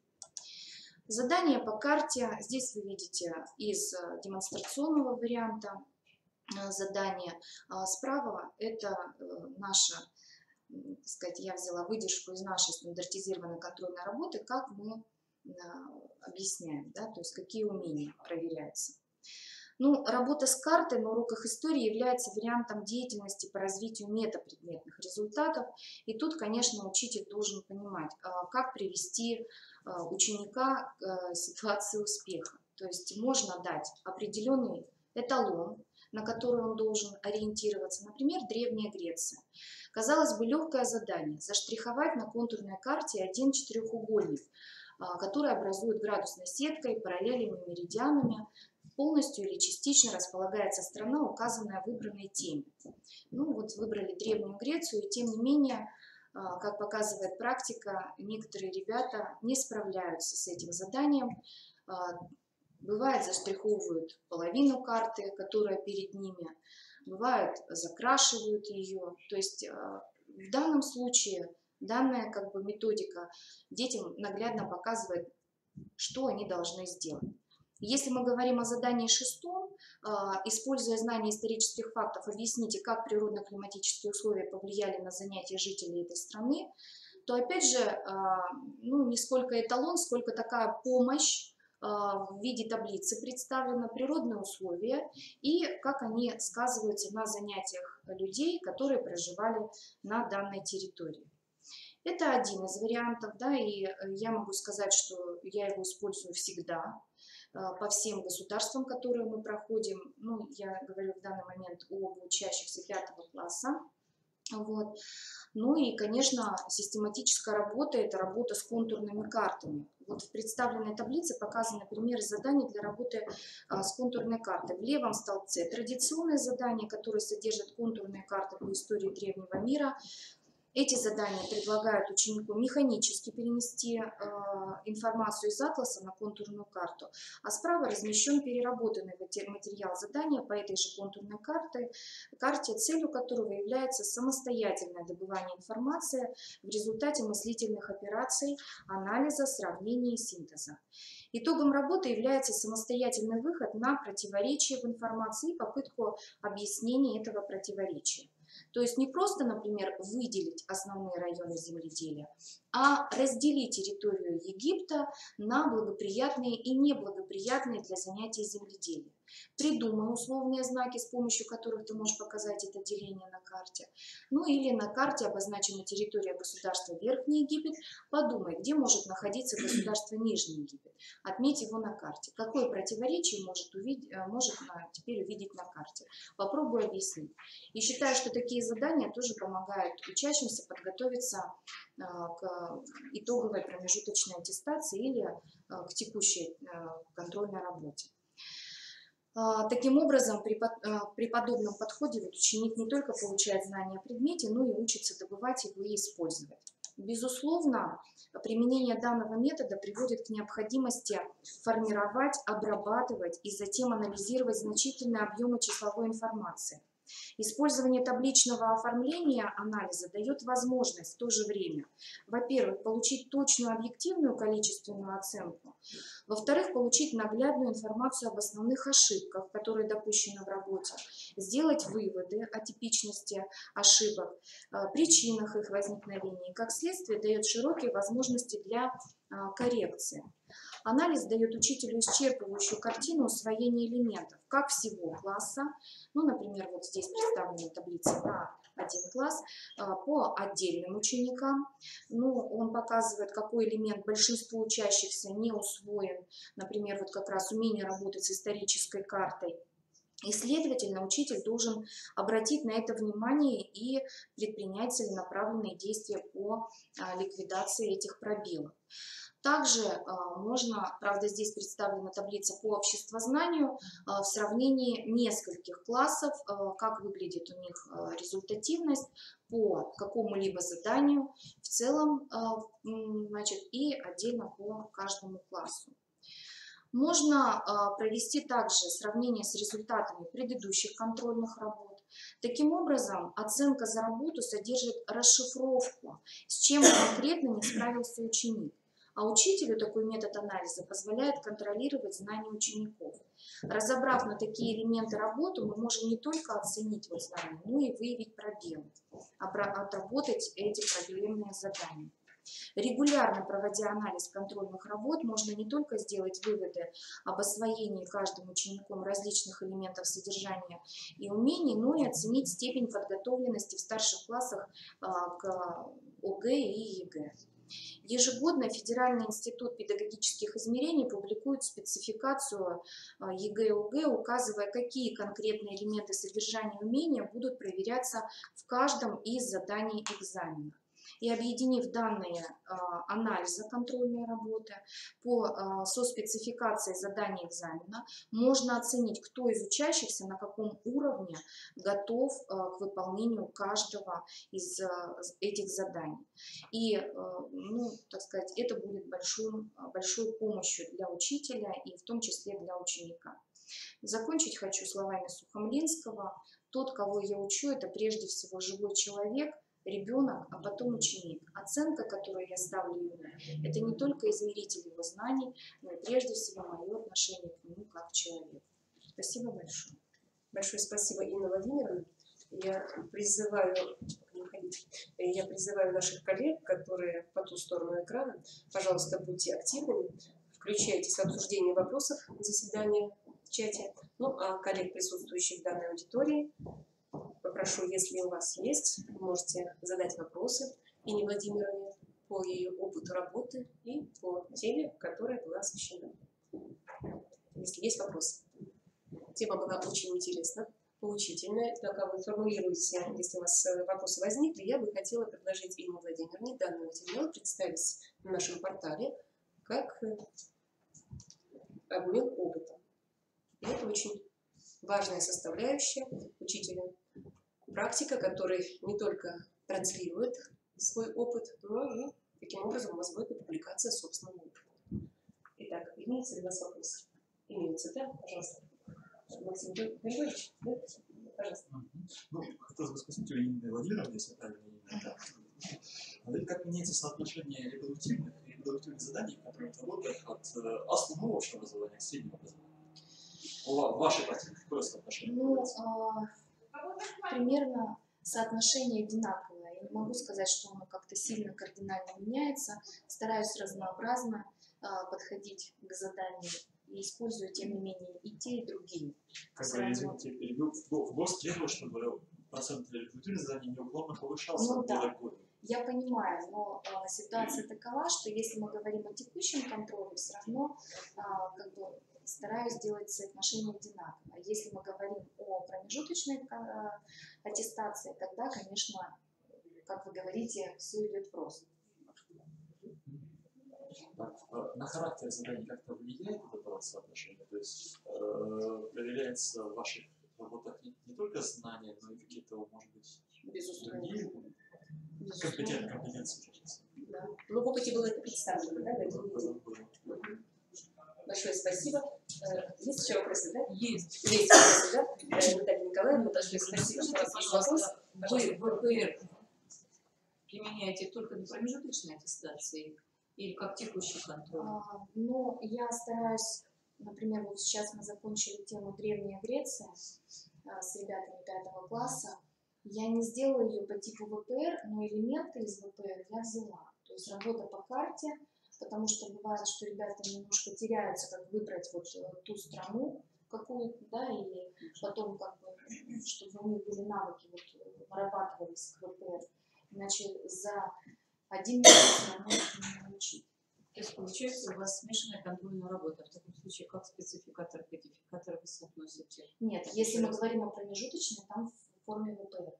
S7: Задание по карте. Здесь вы видите из демонстрационного варианта задания. Справа это наша, так сказать, я взяла выдержку из нашей стандартизированной контрольной работы, как мы объясняем, да, то есть какие умения проверяются. Ну, работа с картой на уроках истории является вариантом деятельности по развитию метапредметных результатов. И тут, конечно, учитель должен понимать, как привести ученика к ситуации успеха. То есть можно дать определенный эталон, на который он должен ориентироваться. Например, Древняя Греция. Казалось бы, легкое задание – заштриховать на контурной карте один четырехугольник, который образует градусной сеткой, параллелями, меридианами. Полностью или частично располагается страна, указанная в выбранной теме. Ну вот выбрали Древнюю Грецию, и тем не менее, как показывает практика, некоторые ребята не справляются с этим заданием. Бывает, заштриховывают половину карты, которая перед ними, бывает, закрашивают ее. То есть в данном случае данная методика детям наглядно показывает, что они должны сделать. Если мы говорим о задании 6-м, используя знания исторических фактов, объясните, как природно-климатические условия повлияли на занятия жителей этой страны, то опять же, не сколько эталон, сколько такая помощь в виде таблицы представлена, природные условия и как они сказываются на занятиях людей, которые проживали на данной территории. Это один из вариантов, да, и я могу сказать, что я его использую всегда по всем государствам, которые мы проходим. Ну, я говорю в данный момент об учащихся 5 класса. Вот. Ну и, конечно, систематическая работа – это работа с контурными картами. Вот в представленной таблице показаны примеры заданий для работы с контурной картой. В левом столбце традиционные задания, которые содержат контурные карты по истории древнего мира. Эти задания предлагают ученику механически перенести информацию из атласа на контурную карту, а справа размещен переработанный материал задания по этой же контурной карте, целью которого является самостоятельное добывание информации в результате мыслительных операций, анализа, сравнения и синтеза. Итогом работы является самостоятельный выход на противоречие в информации и попытку объяснения этого противоречия. То есть не просто, например, выделить основные районы земледелия, а разделить территорию Египта на благоприятные и неблагоприятные для занятий земледелия. Придумай условные знаки, с помощью которых ты можешь показать это деление на карте. Ну или на карте обозначена территория государства Верхний Египет. Подумай, где может находиться государство Нижний Египет. Отметь его на карте. Какое противоречие может теперь увидеть на карте. Попробуй объяснить. И считаю, что такие задания тоже помогают учащимся подготовиться к итоговой промежуточной аттестации или к текущей контрольной работе. Таким образом, при подобном подходе ученик не только получает знания о предмете, но и учится добывать его и использовать. Безусловно, применение данного метода приводит к необходимости формировать, обрабатывать и затем анализировать значительные объемы числовой информации. Использование табличного оформления анализа дает возможность в то же время, во-первых, получить точную объективную количественную оценку, во-вторых, получить наглядную информацию об основных ошибках, которые допущены в работе, сделать выводы о типичности ошибок, причинах их возникновения и, как следствие, дает широкие возможности для коррекции. Анализ дает учителю исчерпывающую картину усвоения элементов как всего класса, ну, например, вот здесь представлена таблица на один класс, по отдельным ученикам. Ну, он показывает, какой элемент большинству учащихся не усвоен, например, вот как раз умение работать с исторической картой. И, следовательно, учитель должен обратить на это внимание и предпринять целенаправленные действия по ликвидации этих пробелов. Также можно, правда, здесь представлена таблица по обществознанию в сравнении нескольких классов, как выглядит у них результативность по какому-либо заданию в целом, значит, и отдельно по каждому классу. Можно провести также сравнение с результатами предыдущих контрольных работ. Таким образом, оценка за работу содержит расшифровку, с чем конкретно не справился ученик. А учителю такой метод анализа позволяет контролировать знания учеников. Разобрав на такие элементы работу, мы можем не только оценить вот знания, но и выявить пробелы, отработать эти проблемные задания. Регулярно проводя анализ контрольных работ, можно не только сделать выводы об освоении каждым учеником различных элементов содержания и умений, но и оценить степень подготовленности в старших классах к ОГЭ и ЕГЭ. Ежегодно Федеральный институт педагогических измерений публикует спецификацию ЕГЭ и ОГЭ, указывая, какие конкретные элементы содержания и умения будут проверяться в каждом из заданий экзамена. И объединив данные анализа контрольной работы со спецификацией заданий экзамена, можно оценить, кто из учащихся на каком уровне готов к выполнению каждого из этих заданий. И, ну, так сказать, это будет большой помощью для учителя и в том числе для ученика. Закончить хочу словами Сухомлинского. Тот, кого я учу, это прежде всего живой человек, ребенок, а потом ученик. Оценка, которую я ставлю ему, это не только измеритель его знаний, но и прежде всего мое отношение к нему как к человеку. Спасибо большое.
S2: Большое спасибо, Инна Владимировна. Я призываю наших коллег, которые по ту сторону экрана, пожалуйста, будьте активными, включайтесь в обсуждение вопросов заседания в чате. Ну, а коллег, присутствующих в данной аудитории, попрошу, если у вас есть, вы можете задать вопросы Инне Владимировне по ее опыту работы и по теме, которая была освещена. Если есть вопросы. Тема была очень интересна, поучительная. Пока вы формулируете, если у вас вопросы возникли, я бы хотела предложить Инне Владимировне данный материал представить на нашем портале как обмен опытом. И это очень важная составляющая учителя. Практика, который не только транслирует свой опыт, но и таким образом у вас будет и публикация собственного опыта. Итак, имеются ли у вас вопросы? Имеются, да? Пожалуйста. Максим Григорьевич, да? Пожалуйста.
S1: Ну, хотелось бы спросить у Инны Владимировны, если правильно именно. Как меняется соотношение репродуктивных заданий, которые работают от основного общего образования к среднему образованию? В вашей практике какое соотношение?
S7: Ну, примерно соотношение одинаковое. Я не могу сказать, что оно как-то сильно кардинально меняется. Стараюсь разнообразно подходить к заданию и использую, тем не менее, и те, и другие.
S1: Как бы, извините, перебил, в ГОС требует, чтобы процент репродуктивных заданий неуклонно повышался от года к году.
S7: Я понимаю, но ситуация такова, что если мы говорим о текущем контроле, все равно как бы стараюсь делать соотношение одинаково. Если мы говорим о промежуточной аттестации, тогда, конечно, как вы говорите, все идет просто.
S1: На характер заданий как-то влияет это соотношение? То есть проверяется в ваших работах не только знания, но и какие-то, может быть, другие компетенции?
S2: Ну, в опыте было это представлено, да? Мгм. Большое спасибо. Есть еще вопросы, да?
S5: Есть.
S2: Есть вопросы, да? Наталья Николаевна, большое
S5: Скажите,
S2: спасибо, что у вас есть вопрос.
S5: пожалуйста, вы ВПР применяете только на промежуточной аттестации или как текущий контроль?
S7: Но я стараюсь, например, вот сейчас мы закончили тему Древняя Греция с ребятами 5 класса. Я не сделала ее по типу ВПР, но элементы из ВПР я взяла. То есть работа по карте, потому что бывает, что ребята немножко теряются, как выбрать вот ту страну какую-то, да, и потом как бы, чтобы у них были навыки, вот, вырабатывались к ВПР. Иначе за 1 месяц я могу не научить.
S5: То есть получается у вас смешанная контрольная работа. В таком случае как спецификатор, кодификатор вы соотносите?
S7: Нет, если мы говорим о промежуточной, там в форме ВПР.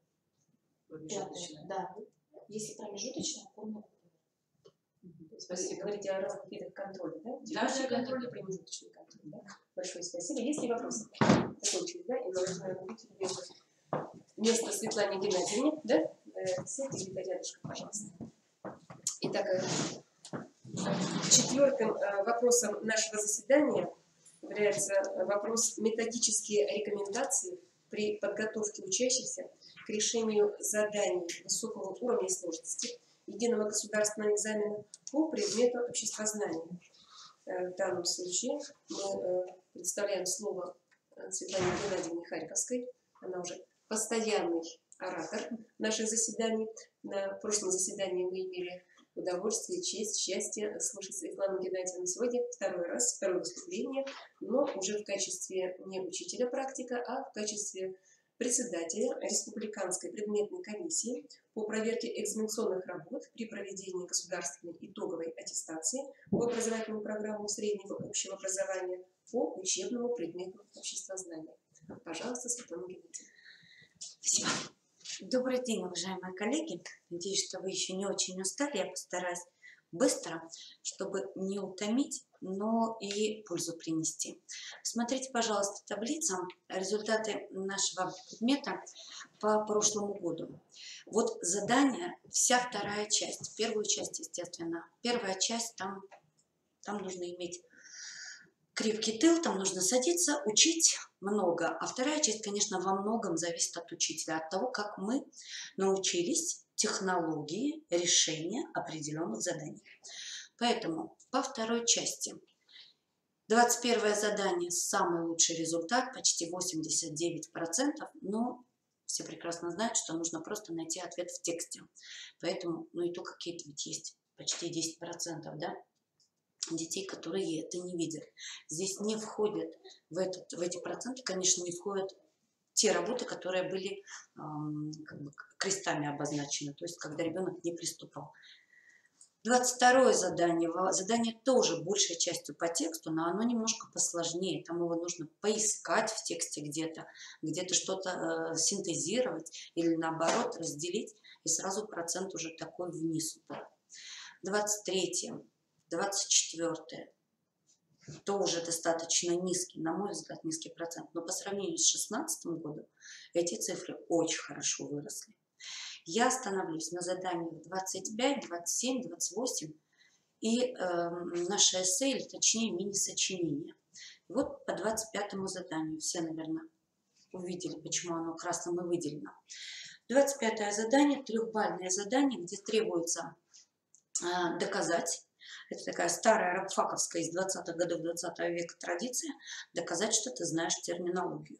S5: Промежуточная.
S7: Да. Если промежуточная, в форме ВПР.
S2: Спасибо. Говорите о разных видах контроля, да?
S5: Да,
S2: Текущий
S5: да,
S2: контроль
S5: да.
S2: и промежуточный контроль, да? Большое спасибо. Есть ли вопросы? Закончили, да? И мы место Светлане Геннадьевне, да? Сядьте где-то рядышком, пожалуйста. Итак, четвертым вопросом нашего заседания является вопрос методические рекомендации при подготовке учащихся к решению заданий высокого уровня сложности единого государственного экзамена по предмету обществознания. В данном случае мы представляем слово Светлане Геннадьевне Харьковской. Она уже постоянный оратор наших заседаний. На прошлом заседании мы имели удовольствие, честь, счастье слушать Светлану Геннадьевну. Сегодня второе выступление, но уже в качестве не учителя практика, а в качестве председателя Республиканской предметной комиссии по проверке экзаменационных работ при проведении государственной итоговой аттестации по образовательному программу среднего общего образования по учебному предмету обществознания. Пожалуйста, Светлана Геннадьевна.
S8: Спасибо. Добрый день, уважаемые коллеги. Надеюсь, что вы еще не очень устали. Я постараюсь быстро, чтобы не утомить, но и пользу принести. Смотрите, пожалуйста, таблица, результаты нашего предмета по прошлому году. Вот задание, вся вторая часть, первую часть, естественно. Первая часть, там нужно иметь крепкий тыл, там нужно садиться, учить много. А вторая часть, конечно, во многом зависит от учителя, от того, как мы научились технологии решения определенных заданий. Поэтому по второй части 21 задание самый лучший результат, почти 89%, но все прекрасно знают, что нужно просто найти ответ в тексте. Поэтому, ну и то какие-то ведь есть почти 10%, да, детей, которые это не видят. Здесь не входят в эти проценты, конечно, не входят те работы, которые были как бы крестами обозначены, то есть когда ребенок не приступал. 22 задание тоже большей частью по тексту, но оно немножко посложнее, там его нужно поискать в тексте где-то что-то синтезировать или наоборот разделить, и сразу процент уже такой вниз упал. 23, 24 тоже достаточно низкий, на мой взгляд, низкий процент, но по сравнению с 2016 годом эти цифры очень хорошо выросли. Я остановлюсь на заданиях 25, 27, 28 и наше эссе, или точнее мини-сочинение. Вот по 25 заданию все, наверное, увидели, почему оно красным и выделено. 25 задание, трехбальное задание, где требуется доказать, это такая старая рабфаковская из 20-х годов 20 века традиция, доказать, что ты знаешь терминологию.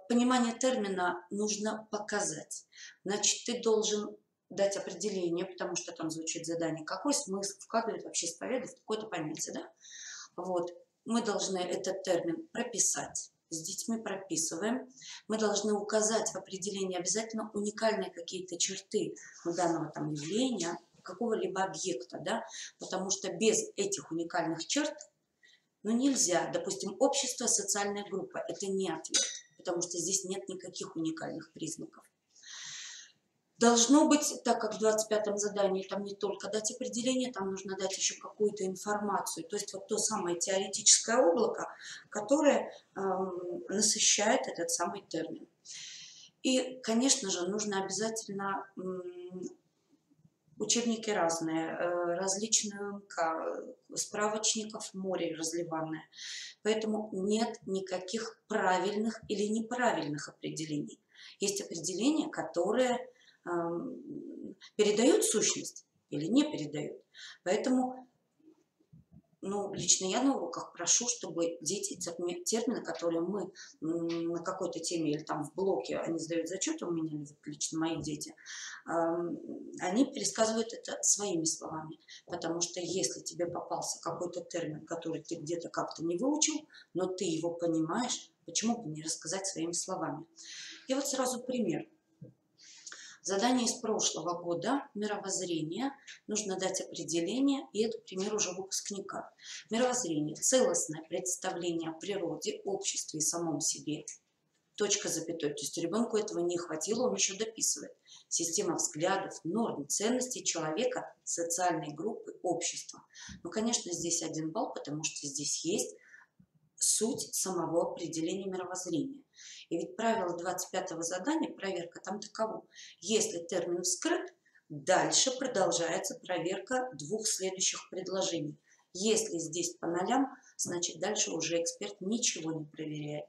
S8: Понимание термина нужно показать. Значит, ты должен дать определение, потому что там звучит задание, какой смысл вкладывает вообще исповедовать в какое-то понятие. Да? Вот. Мы должны этот термин прописать. С детьми прописываем. Мы должны указать в определении обязательно уникальные какие-то черты данного там явления, какого-либо объекта, да? Потому что без этих уникальных черт нельзя, допустим, общество, социальная группа, это не ответ, потому что здесь нет никаких уникальных признаков. Должно быть, так как в 25-м задании там не только дать определение, там нужно дать еще какую-то информацию, то есть вот то самое теоретическое облако, которое насыщает этот самый термин. И, конечно же, нужно обязательно Учебники разные, различные МК, справочников море разливанное. Поэтому нет никаких правильных или неправильных определений. Есть определения, которые передают сущность или не передают. Поэтому лично я на уроках прошу, чтобы дети термины, которые мы на какой-то теме или там в блоке, они сдают зачеты у меня, лично мои дети, они пересказывают это своими словами. Потому что если тебе попался какой-то термин, который ты где-то как-то не выучил, но ты его понимаешь, почему бы не рассказать своими словами? И вот сразу пример. Задание из прошлого года, мировоззрение, нужно дать определение, и это пример уже выпускника. Мировоззрение – целостное представление о природе, обществе и самом себе. Точка, запятой. То есть ребенку этого не хватило, он еще дописывает. Система взглядов, норм, ценностей человека, социальной группы, общества. Конечно, здесь 1 балл, потому что здесь есть суть самого определения мировоззрения. И ведь правило 25-го задания, проверка там таково. Если термин вскрыт, дальше продолжается проверка 2 следующих предложений. Если здесь по нолям, значит дальше уже эксперт ничего не проверяет.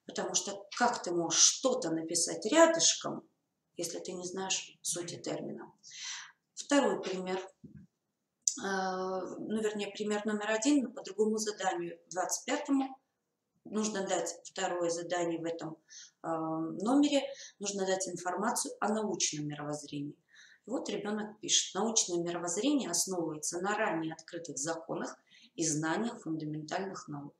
S8: Потому что как ты можешь что-то написать рядышком, если ты не знаешь сути термина? Второй пример. Вернее, пример номер 1, но по другому заданию, 25-му. Нужно дать второе задание в этом номере, нужно дать информацию о научном мировоззрении. И вот ребенок пишет: научное мировоззрение основывается на ранее открытых законах и знаниях фундаментальных наук.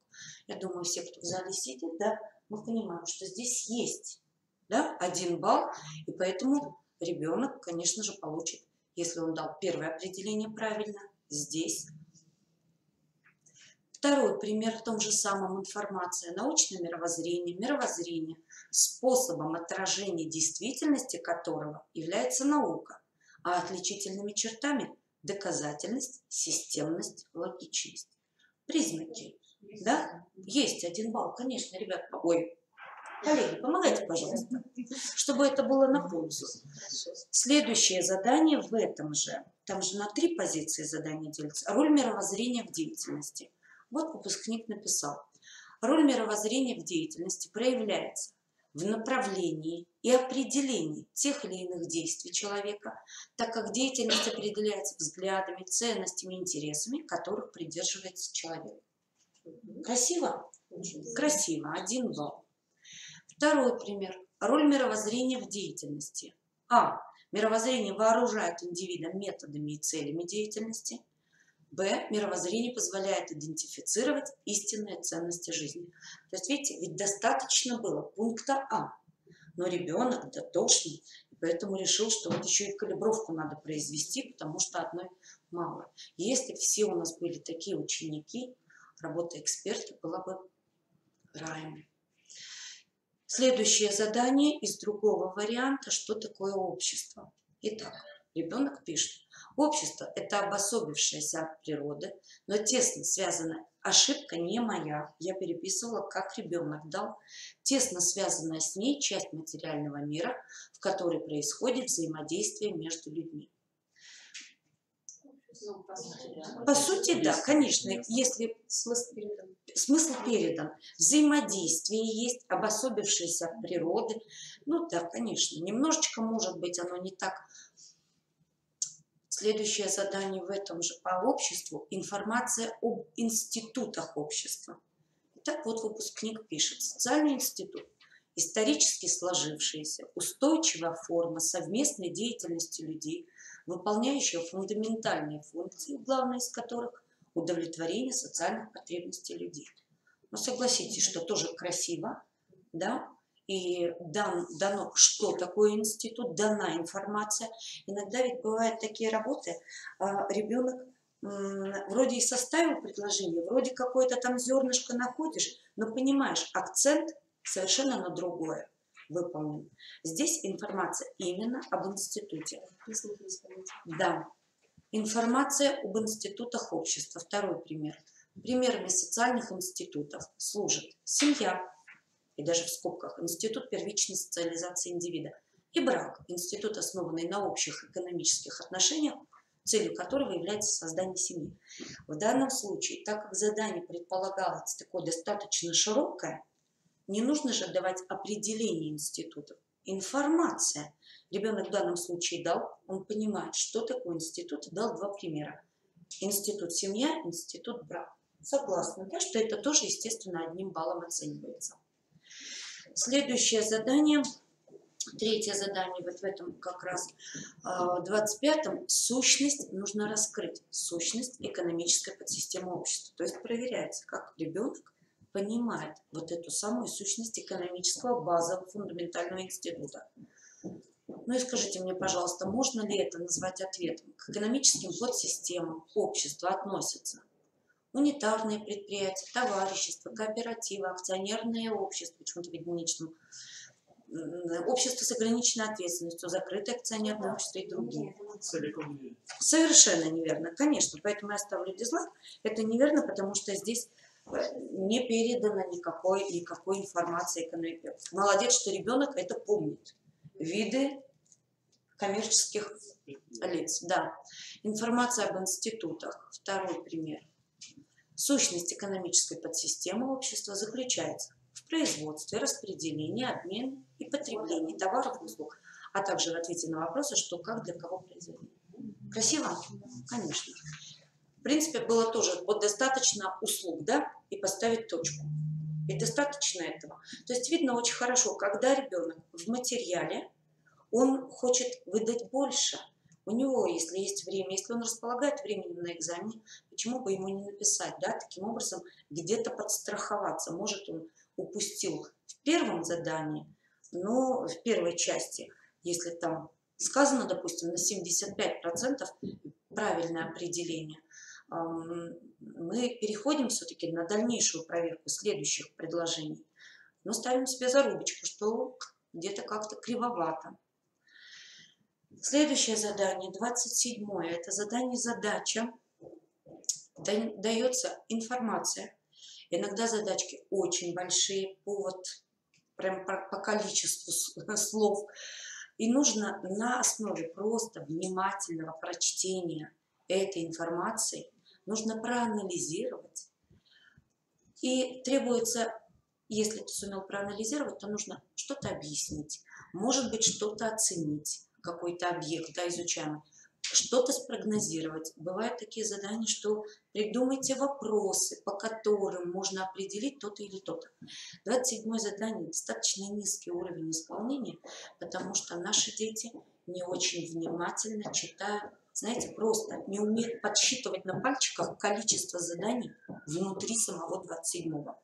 S8: Я думаю, все, кто в зале сидит, да, мы понимаем, что здесь есть, да, 1 балл, и поэтому ребенок, конечно же, получит, если он дал первое определение правильно, здесь. Второй пример в том же самом: информация, научное мировоззрение, мировоззрение, способом отражения действительности которого является наука, а отличительными чертами – доказательность, системность, логичность. Признаки, да? Есть 1 балл, конечно, ребят. Ой, коллеги, помогайте, пожалуйста, чтобы это было на пользу. Следующее задание в этом же, там же на 3 позиции задания делится. Роль мировоззрения в деятельности. Вот выпускник написал: роль мировоззрения в деятельности проявляется в направлении и определении тех или иных действий человека, так как деятельность определяется взглядами, ценностями, интересами, которых придерживается человек. Красиво? Красиво. 1 балл. Второй пример. Роль мировоззрения в деятельности. Мировоззрение вооружает индивида методами и целями деятельности. Б. Мировоззрение позволяет идентифицировать истинные ценности жизни. То есть, видите, ведь достаточно было пункта А, но ребенок дотошный, поэтому решил, что вот еще и калибровку надо произвести, потому что одной мало. Если все у нас были такие ученики, работа эксперта была бы раем. Следующее задание из другого варианта: что такое общество. Итак, ребенок пишет: общество – это обособившееся от природы, но тесно связанная, ошибка не моя, я переписывала, как ребенок дал, тесно связанная с ней часть материального мира, в которой происходит взаимодействие между людьми. По сути, да, конечно, если смысл передан, взаимодействие есть, обособившееся от природы, да, конечно, немножечко, может быть, оно не так. Следующее задание в этом же по обществу – информация об институтах общества. Итак, вот выпускник пишет: социальный институт – исторически сложившаяся, устойчивая форма совместной деятельности людей, выполняющая фундаментальные функции, главная из которых – удовлетворение социальных потребностей людей. Но согласитесь, что тоже красиво, да? И дано, что такое институт, дана информация. Иногда ведь бывают такие работы, ребенок вроде и составил предложение, вроде какое-то там зернышко находишь, но понимаешь, акцент совершенно на другое выполнен. Здесь информация именно об институте. Да. Информация об институтах общества. Второй пример. Примерами социальных институтов служат семья, и даже в скобках институт первичной социализации индивида. и брак, институт, основанный на общих экономических отношениях, целью которого является создание семьи. В данном случае, так как задание предполагалось такое достаточно широкое, не нужно же давать определение институтов. Информация. Ребенок в данном случае дал, он понимает, что такое институт, и дал два примера. Институт семья, институт брак. Согласна, да, что это тоже, естественно, 1 баллом оценивается. Следующее задание, третье задание, вот в этом как раз 25-м, сущность нужно раскрыть, сущность экономической подсистемы общества. То есть проверяется, как ребенок понимает вот эту самую сущность экономического базового фундаментального института. Ну и скажите мне, пожалуйста, можно ли это назвать ответом? К экономическим подсистемам общества относятся унитарные предприятия, товарищества, кооперативы, акционерные общества, почему-то в единичном, общество с ограниченной ответственностью, закрытое акционерное общество и другие.
S1: Целиком неверно.
S8: Совершенно неверно, конечно, поэтому я ставлю дизлайк. Это неверно, потому что здесь не передано никакой информации. Молодец, что ребенок это помнит. Виды коммерческих лиц, да. Информация об институтах. Второй пример. Сущность экономической подсистемы общества заключается в производстве, распределении, обмене и потреблении товаров и услуг, а также в ответе на вопросы, что, как, для кого производить. Красиво? Конечно. В принципе, было тоже вот достаточно услуг, да, и поставить точку. И достаточно этого. То есть видно очень хорошо, когда ребенок в материале, он хочет выдать больше. У него, если есть время, если он располагает временем на экзамене, почему бы ему не написать, да, таким образом где-то подстраховаться. Может, он упустил в первом задании, но в первой части, если там сказано, допустим, на 75% правильное определение, мы переходим все-таки на дальнейшую проверку следующих предложений, но ставим себе зарубочку, что где-то как-то кривовато. Следующее задание, 27-е, это задание-задача. Дается информация. Иногда задачки очень большие, прям по количеству слов. И нужно на основе просто внимательного прочтения этой информации, нужно проанализировать. И требуется, если ты сумел проанализировать, то нужно что-то объяснить, может быть, что-то оценить, какой-то объект, да, изучаемый, что-то спрогнозировать. Бывают такие задания, что придумайте вопросы, по которым можно определить то-то или то-то. 27-е задание достаточно низкий уровень исполнения, потому что наши дети не очень внимательно читают, знаете, просто не умеют подсчитывать на пальчиках количество заданий внутри самого 27-го.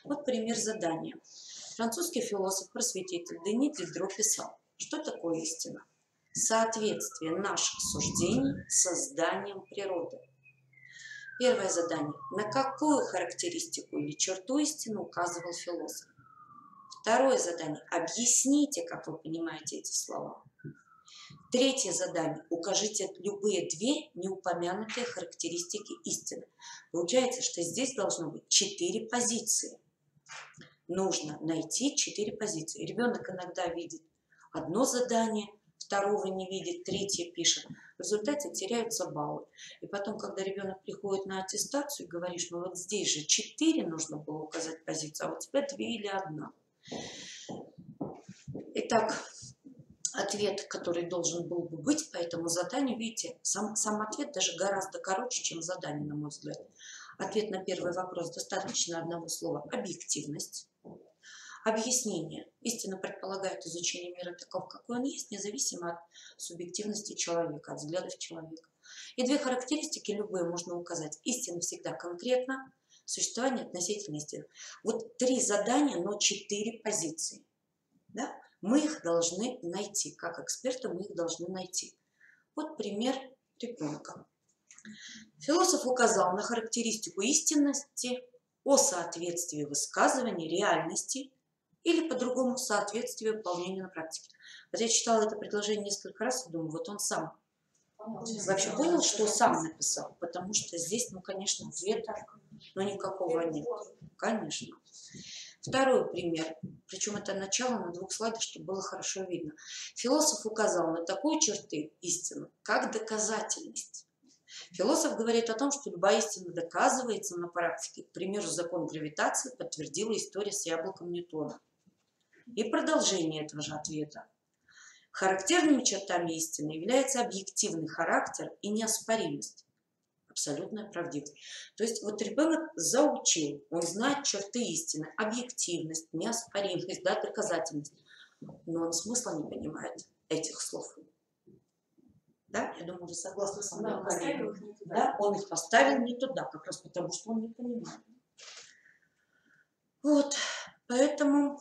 S8: Вот пример задания. Французский философ-просветитель Дени Дидро писал, что такое истина? Соответствие наших суждений с созданием природы. Первое задание. На какую характеристику или черту истины указывал философ? Второе задание. Объясните, как вы понимаете эти слова. Третье задание. Укажите любые 2 неупомянутые характеристики истины. Получается, что здесь должно быть 4 позиции. Нужно найти 4 позиции. Ребенок иногда видит одно задание, второго не видит, третье пишет. В результате теряются баллы. И потом, когда ребенок приходит на аттестацию, говоришь, ну вот здесь же 4 нужно было указать позицию, а у тебя 2 или 1. Итак, ответ, который должен был бы быть по этому заданию, видите, сам ответ даже гораздо короче, чем задание, на мой взгляд. Ответ на первый вопрос достаточно одного слова – объективность. Объяснение. Истина предполагает изучение мира такого, какой он есть, независимо от субъективности человека, от взглядов человека. И 2 характеристики любые можно указать. Истина всегда конкретна, существование относительно истины. Вот 3 задания, но 4 позиции. Да? Мы их должны найти. Как эксперты мы их должны найти. Вот пример ребенка. Философ указал на характеристику истинности о соответствии высказывания реальности или по-другому соответствии выполнению на практике. Вот я читала это предложение несколько раз и думаю, вот он сам вообще понял, что сам написал, потому что здесь, ну, конечно, ответа, но никакого нет. Конечно. Второй пример, причем это начало на 2 слайдах, чтобы было хорошо видно. Философ указал на такую черты истины, как доказательность. Философ говорит о том, что любая истина доказывается на практике. К примеру, закон гравитации подтвердила история с яблоком Ньютона. И продолжение этого же ответа. Характерными чертами истины является объективный характер и неоспоримость. Абсолютная правдивость. То есть вот ребенок заучил, он знает черты истины, объективность, неоспоримость, да, доказательность. Но он смысла не понимает этих слов. Да, я думаю, вы согласны со мной. Да, он их поставил не туда, как раз потому, что он не понимает. Вот, поэтому,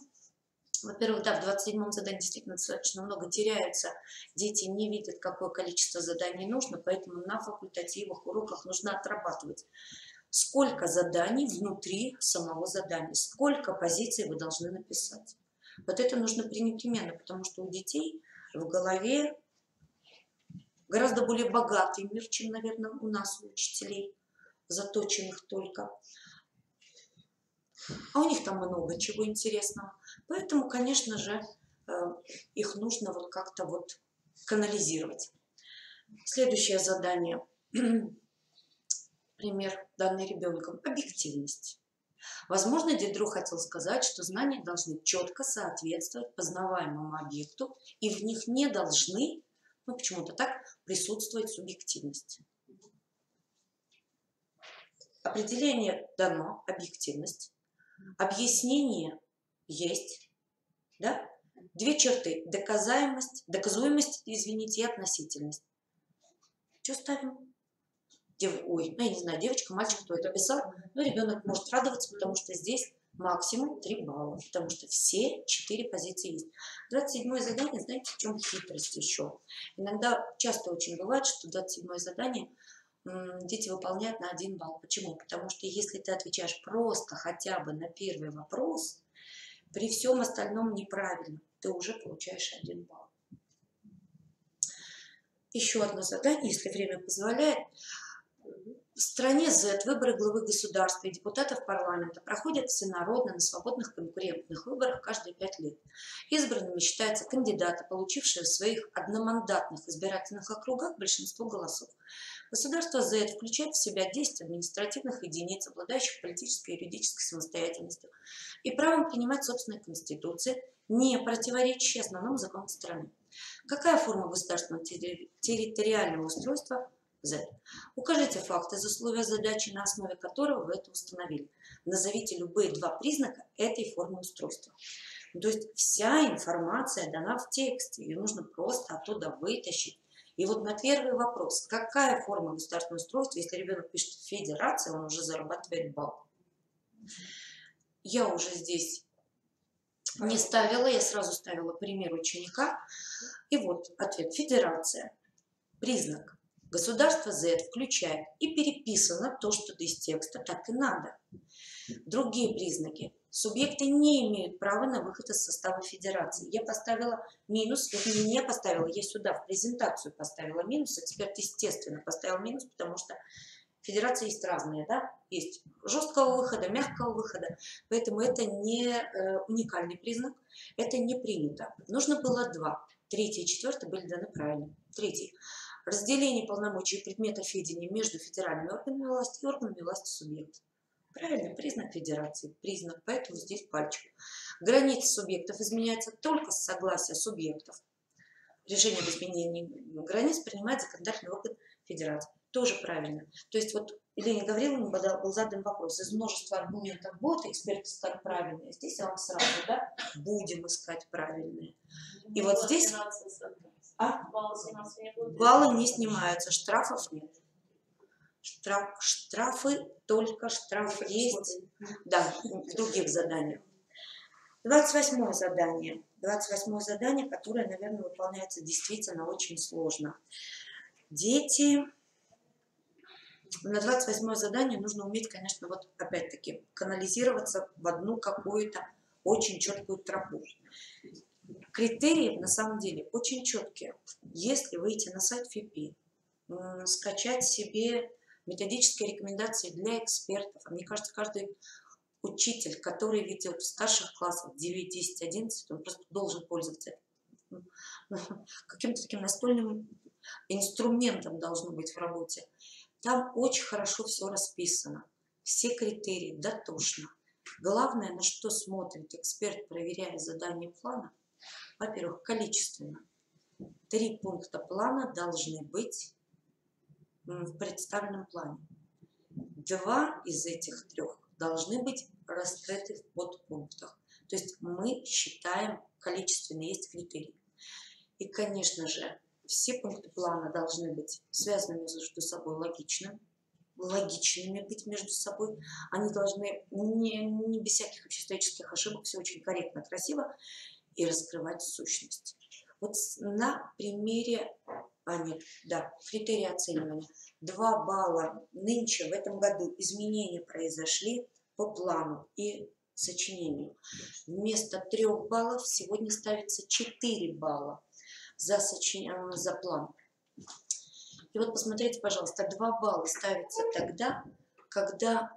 S8: во-первых, да, в 27-м задании действительно достаточно много теряется. Дети не видят, какое количество заданий нужно, поэтому на факультативах, уроках нужно отрабатывать. Сколько заданий внутри самого задания, сколько позиций вы должны написать. Вот это нужно непременно, потому что у детей в голове гораздо более богатый мир, чем, наверное, у нас, у учителей, заточенных только. А у них там много чего интересного. Поэтому, конечно же, их нужно вот как-то вот канализировать. Следующее задание. Пример, данный ребенком. Объективность. Возможно, Дидро хотел сказать, что знания должны четко соответствовать познаваемому объекту, и в них не должны, ну почему-то так, присутствовать субъективность. Определение дано, объективность. Объяснение есть, да? 2 черты: доказуемость, извините, и относительность. Что ставим? Ой, ну я не знаю, девочка, мальчик, кто это писал, но ребенок может радоваться, потому что здесь максимум 3 балла, потому что все 4 позиции есть. 27-е задание, знаете, в чем хитрость еще? Иногда, часто очень бывает, что 27-е задание дети выполняют на 1 балл. Почему? Потому что если ты отвечаешь просто хотя бы на первый вопрос, при всем остальном неправильно, ты уже получаешь 1 балл. Еще одно задание, если время позволяет. В стране Z выборы главы государства и депутатов парламента проходят всенародно на свободных конкурентных выборах каждые 5 лет. Избранными считаются кандидаты, получившие в своих одномандатных избирательных округах большинство голосов. Государство Z включает в себя 10 административных единиц, обладающих политической и юридической самостоятельностью и правом принимать собственные конституции, не противоречащие основному закону страны. Какая форма государственного территориального устройства Z? Укажите факты из условия задачи, на основе которого вы это установили. Назовите любые 2 признака этой формы устройства. То есть вся информация дана в тексте, ее нужно просто оттуда вытащить. И вот на первый вопрос, какая форма государственного устройства, если ребенок пишет федерация, он уже зарабатывает балл. Я уже здесь не ставила, я сразу ставила пример ученика. И вот ответ: федерация. Признак. Государство Z включает, и переписано то, что из текста, так и надо. Другие признаки. Субъекты не имеют права на выход из состава федерации. Я поставила минус, я не поставила, я сюда в презентацию поставила минус, эксперт, естественно, поставил минус, потому что федерации есть разные, да? Есть жесткого выхода, мягкого выхода, поэтому это не уникальный признак, это не принято. Нужно было 2, 3 и 4 были даны правильно. 3. Разделение полномочий и предметов ведения между федеральными органами власти и органами власти субъекта. Правильно, признак федерации, признак, поэтому здесь пальчик. Границы субъектов изменяются только с согласия субъектов. Решение об изменении границ принимает законодательный орган федерации. Тоже правильно. То есть вот Елене Гавриловне был задан вопрос: из множества аргументов будет эксперт искать правильные? Здесь я вам сразу, да, будем искать правильные. И вот здесь... Баллы не снимаются, штрафов нет. Штрафы, только штраф есть, да, в других заданиях. 28-е задание. 28-е задание, которое, наверное, выполняется действительно очень сложно. Дети... На 28-е задание нужно уметь, конечно, вот опять-таки канализироваться в одну какую-то очень четкую тропу. Критерии на самом деле очень четкие. Если выйти на сайт ФИПИ, скачать себе методические рекомендации для экспертов, мне кажется, каждый учитель, который ведет в старших классах 9, 10, 11, он просто должен пользоваться каким-то таким настольным инструментом должно быть в работе. Там очень хорошо все расписано, все критерии, дотошно. Главное, на что смотрит эксперт, проверяя задание плана, во-первых, количественно. 3 пункта плана должны быть в представленном плане. 2 из этих 3 должны быть раскрыты в подпунктах. То есть мы считаем количественно, есть критерии. И, конечно же, все пункты плана должны быть связаны между собой логичными быть между собой. Они должны не без всяких обществоисторических ошибок, все очень корректно, красиво и раскрывать сущность. Вот на примере, критерии оценивания. 2 балла нынче, в этом году, изменения произошли по плану и сочинению. Вместо 3 баллов сегодня ставится 4 балла за план. И вот посмотрите, пожалуйста, 2 балла ставятся тогда, когда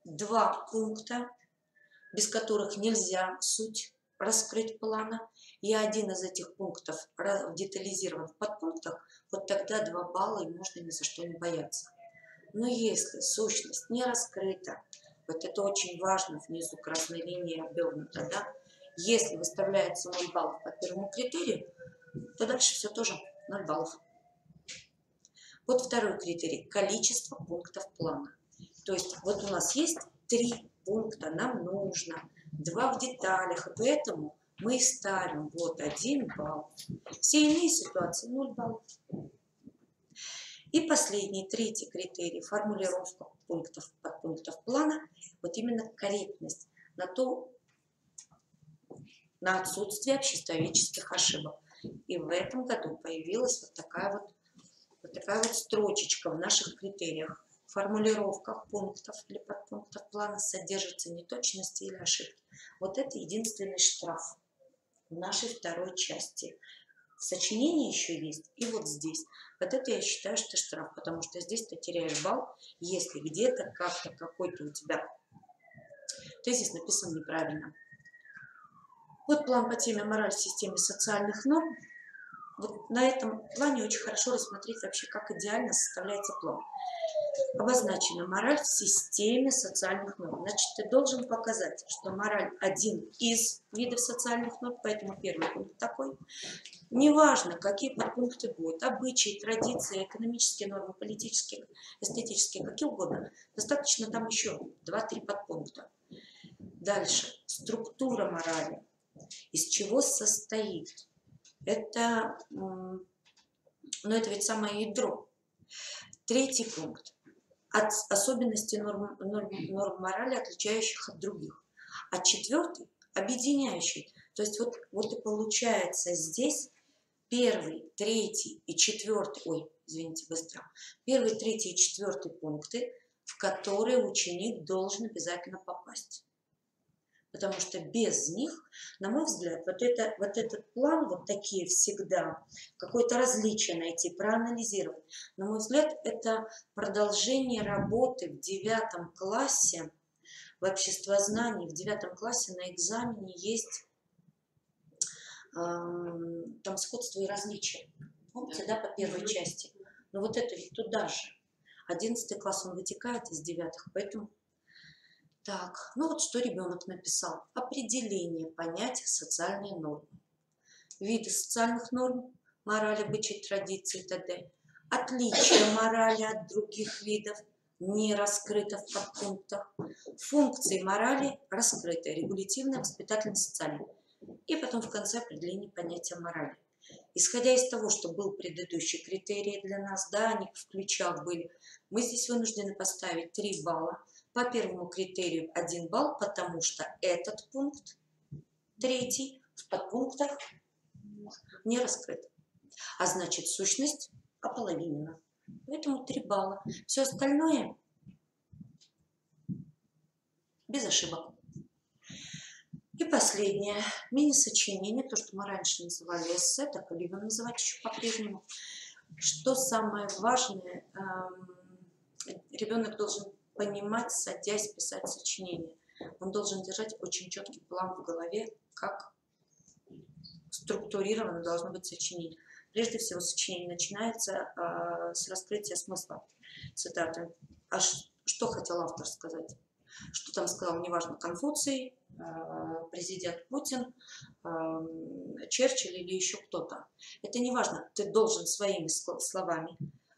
S8: 2 пункта, без которых нельзя суть раскрыть плана, и один из этих пунктов детализирован в подпунктах, вот тогда 2 балла, и можно ни за что не бояться. Но если сущность не раскрыта, вот это очень важно, внизу красной линии обернуто, да? Если выставляется 0 баллов по первому критерию, то дальше все тоже 0 баллов. Вот второй критерий – количество пунктов плана. То есть вот у нас есть 3 пункта, нам нужно 2 в деталях, и поэтому мы ставим вот 1 балл. Все иные ситуации 0 баллов. И последний, 3-й критерий – формулировка пунктов, подпунктов плана. Вот именно корректность на отсутствие обществоведческих ошибок. И в этом году появилась вот такая вот строчечка в наших критериях. В формулировках пунктов или подпунктов плана содержатся неточности или ошибки. Вот это единственный штраф в нашей второй части. В сочинении еще есть и вот здесь. Вот это я считаю, что штраф, потому что здесь ты теряешь балл, если где-то как-то какой-то у тебя тезис написан неправильно. Вот план по теме «Мораль в системе социальных норм». Вот на этом плане очень хорошо рассмотреть вообще, как идеально составляется план. Обозначена мораль в системе социальных норм. Значит, ты должен показать, что мораль один из видов социальных норм, поэтому первый пункт такой. Неважно, какие подпункты будут, обычаи, традиции, экономические нормы, политические, эстетические, какие угодно. Достаточно там еще 2-3 подпункта. Дальше. Структура морали. Из чего состоит? Это ведь самое ядро. 3-й пункт. Особенности норм морали, отличающих от других. А 4-й – объединяющий. То есть вот и получается здесь 1-й, 3-й и 4-й, 1-й, 3-й и 4-й пункты, в которые ученик должен обязательно попасть. Потому что без них, на мой взгляд, вот этот план, вот такие всегда, какое-то различие найти, проанализировать. На мой взгляд, это продолжение работы в 9 классе, в обществознании, в 9 классе на экзамене есть там сходство и различия. Помните, да, по первой части? Но вот это ведь туда же. 11 класс, он вытекает из 9, поэтому... Так, ну вот что ребенок написал. Определение понятия социальные нормы. Виды социальных норм, мораль, обычаи, традиции, т.д. Отличие морали от других видов, не раскрыто в подпунктах. Функции морали раскрыты, регулятивные, воспитательные, социальные. И потом в конце определение понятия морали. Исходя из того, что был предыдущий критерий для нас, да, они в ключах были, мы здесь вынуждены поставить 3 балла. По первому критерию 1 балл, потому что этот пункт, 3-й, в подпунктах не раскрыт. А значит, сущность ополовинена. Поэтому 3 балла. Все остальное без ошибок. И последнее. Мини-сочинение, то, что мы раньше называли эссе, так и любим называть еще по-прежнему. Что самое важное, ребенок должен понимать, садясь писать сочинение. Он должен держать очень четкий план в голове, как структурировано должно быть сочинение. Прежде всего, сочинение начинается с раскрытия смысла цитаты. А что хотел автор сказать? Что там сказал, неважно, Конфуций, президент Путин, Черчилль или еще кто-то. Это не важно. Ты должен своими словами,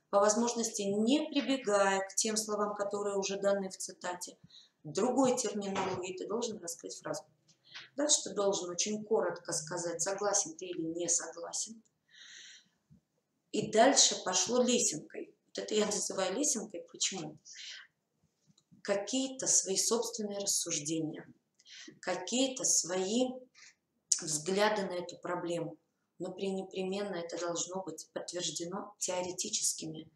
S8: по возможности не прибегая к тем словам, которые уже даны в цитате, другой терминологии, ты должен раскрыть фразу. Дальше ты должен очень коротко сказать, согласен ты или не согласен. И дальше пошло лесенкой. Вот это я называю лесенкой. Почему? Какие-то свои собственные рассуждения, какие-то свои взгляды на эту проблему. Но пренепременно это должно быть подтверждено теоретическими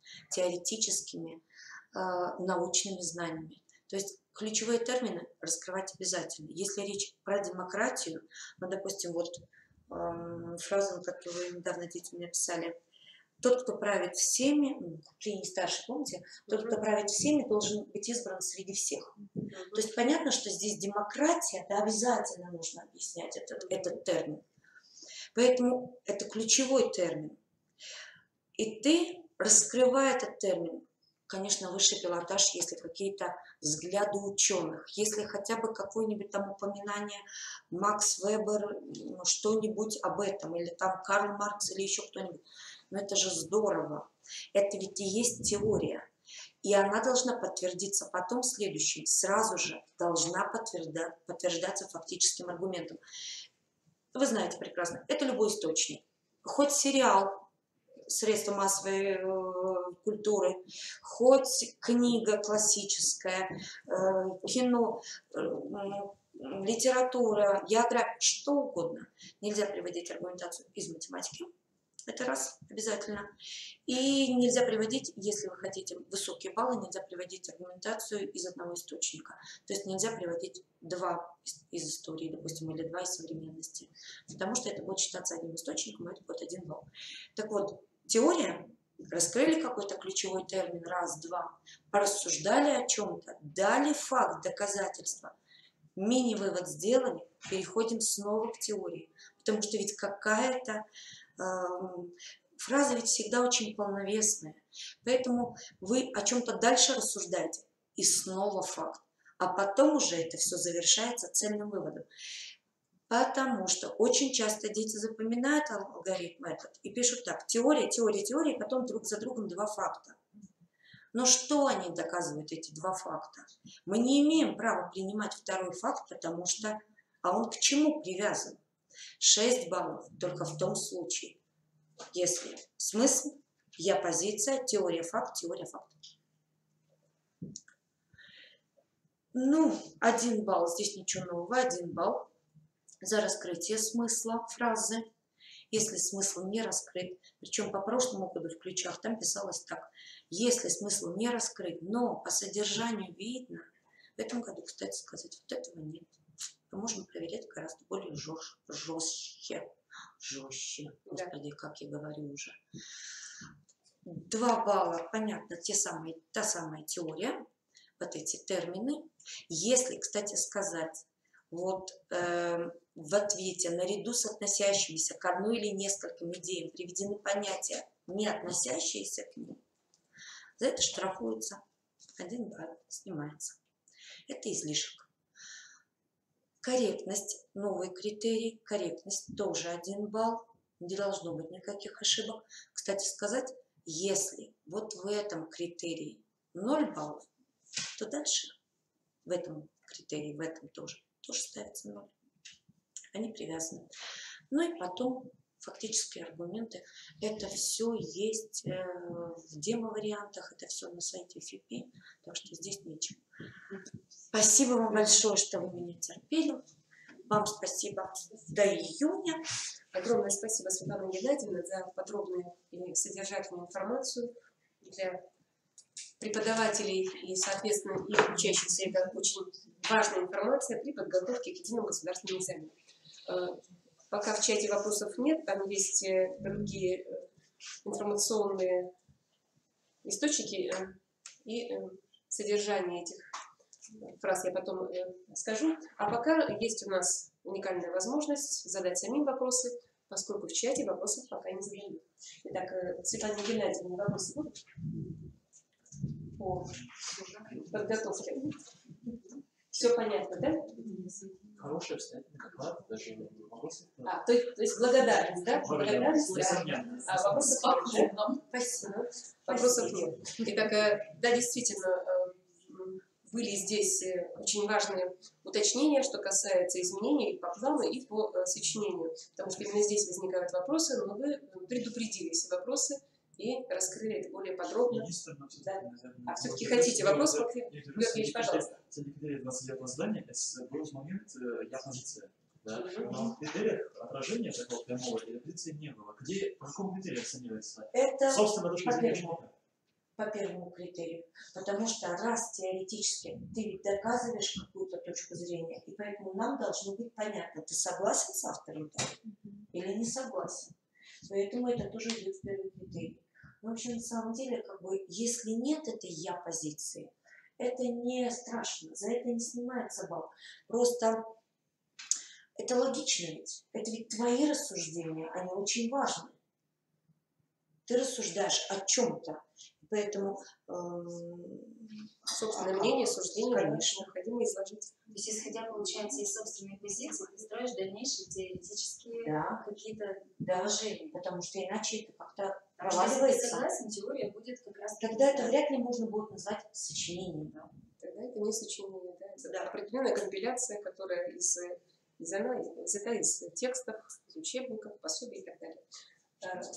S8: научными знаниями. То есть ключевые термины раскрывать обязательно. Если речь про демократию, ну, допустим, вот фразу, которую недавно дети мне писали, тот, кто правит всеми, при старше, помните, тот, кто правит всеми, должен быть избран среди всех. То есть понятно, что здесь демократия, да, обязательно нужно объяснять этот термин. Поэтому это ключевой термин. И ты, раскрывая этот термин, конечно, высший пилотаж, если какие-то взгляды ученых, если хотя бы какое-нибудь там упоминание Макс Вебер, что-нибудь об этом, или там Карл Маркс, или еще кто-нибудь. Но это же здорово. Это ведь и есть теория. И она должна подтвердиться потом следующим. Сразу же должна подтверждаться фактическим аргументом. Вы знаете прекрасно, это любой источник. Хоть сериал, средства массовой культуры, хоть книга классическая, кино, литература, география, что угодно. Нельзя приводить аргументацию из математики. Это раз, обязательно. И нельзя приводить, если вы хотите высокие баллы, нельзя приводить аргументацию из одного источника. То есть нельзя приводить два из истории, допустим, или два из современности. Потому что это будет считаться одним источником, и это будет 1 балл. Так вот, теория, раскрыли какой-то ключевой термин, раз, два, порассуждали о чем-то, дали факт, доказательства, мини-вывод сделали, переходим снова к теории. Потому что ведь какая-то фраза ведь всегда очень полновесная. Поэтому вы о чем-то дальше рассуждаете, и снова факт. А потом уже это все завершается цельным выводом. Потому что очень часто дети запоминают алгоритм этот и пишут так: теория, теория, теория, и потом друг за другом 2 факта. Но что они доказывают, эти 2 факта? Мы не имеем права принимать второй факт, потому что... А он к чему привязан? 6 баллов только в том случае, если смысл, я позиция, теория факт, теория факт. Ну, 1 балл, здесь ничего нового, 1 балл за раскрытие смысла фразы, если смысл не раскрыт. Причем по прошлому году в ключах там писалось так: если смысл не раскрыт, но по содержанию видно. В этом году, кстати сказать, вот этого нет. Мы можем проверять гораздо более жестче. Господи, как я говорю уже. 2 балла, понятно, та самая теория, вот эти термины. Если, кстати сказать, вот в ответе наряду с относящимися к одной или нескольким идеям приведены понятия, не относящиеся к ним, за это штрафуется 1 балл, снимается. Это излишек. Корректность, новый критерий, корректность тоже 1 балл, не должно быть никаких ошибок. Кстати сказать, если вот в этом критерии 0 баллов, то дальше в этом критерии, в этом тоже ставится 0. Они привязаны. Ну и потом фактические аргументы. Это все есть в демо-вариантах, это все на сайте FIP, так что здесь нечего. Спасибо вам большое, что вы меня терпели. Вам спасибо до июня.
S2: Огромное спасибо, Светлана Геннадьевна, за подробную и содержательную информацию. Для преподавателей и, соответственно, их учащихся это очень важная информация при подготовке к единому государственному экзамену. Пока в чате вопросов нет, там есть другие информационные источники и содержание этих фраз я потом скажу. А пока есть у нас уникальная возможность задать самим вопросы, поскольку в чате вопросов пока не задают. Итак, Светлана Геннадьевна, вопросы будут? По подготовке. Все понятно, да?
S1: Хороший обстоятельный доклад, даже вопросы.
S2: То есть благодарность, да? Благодарность.
S1: Несомненно.
S2: А вопросов нет. Спасибо. Вопросов нет. Итак, да, действительно, были здесь очень важные уточнения, что касается изменений и по плану, и по сочинению. Потому что именно здесь возникают вопросы, но вы предупредили эти вопросы и раскрыли это более подробно. Да. А все-таки хотите вопрос, Георгий, пожалуйста.
S1: Среди критериев 29 здания был момент «я позиция». Да? Но в критериях отражения такого прямого или позиции не было. Где, по какому критерию оценивается?
S8: Это
S1: Собственно, точка зрения человека.
S8: по первому критерию. Потому что раз теоретически ты ведь доказываешь какую-то точку зрения, и поэтому нам должно быть понятно, ты согласен с автором или не согласен. Поэтому это тоже идет в первый критерий. В общем, на самом деле, если нет этой я-позиции, это не страшно, за это не снимается балл. Просто это логично ведь. Это ведь твои рассуждения, они очень важны. Ты рассуждаешь о чем-то. Поэтому
S2: собственное мнение, суждение, конечно, необходимо изложить.
S4: То есть, исходя, получается, из собственной позиции, ты строишь дальнейшие теоретические какие-то положения.
S8: Потому что иначе это как-то
S4: Если ты согласен, теория будет как раз...
S8: Тогда это вряд ли можно будет назвать сочинением. Да?
S2: Тогда это не сочинение, да? Это определенная компиляция, которая взята из текстов, из учебников, пособий и так далее.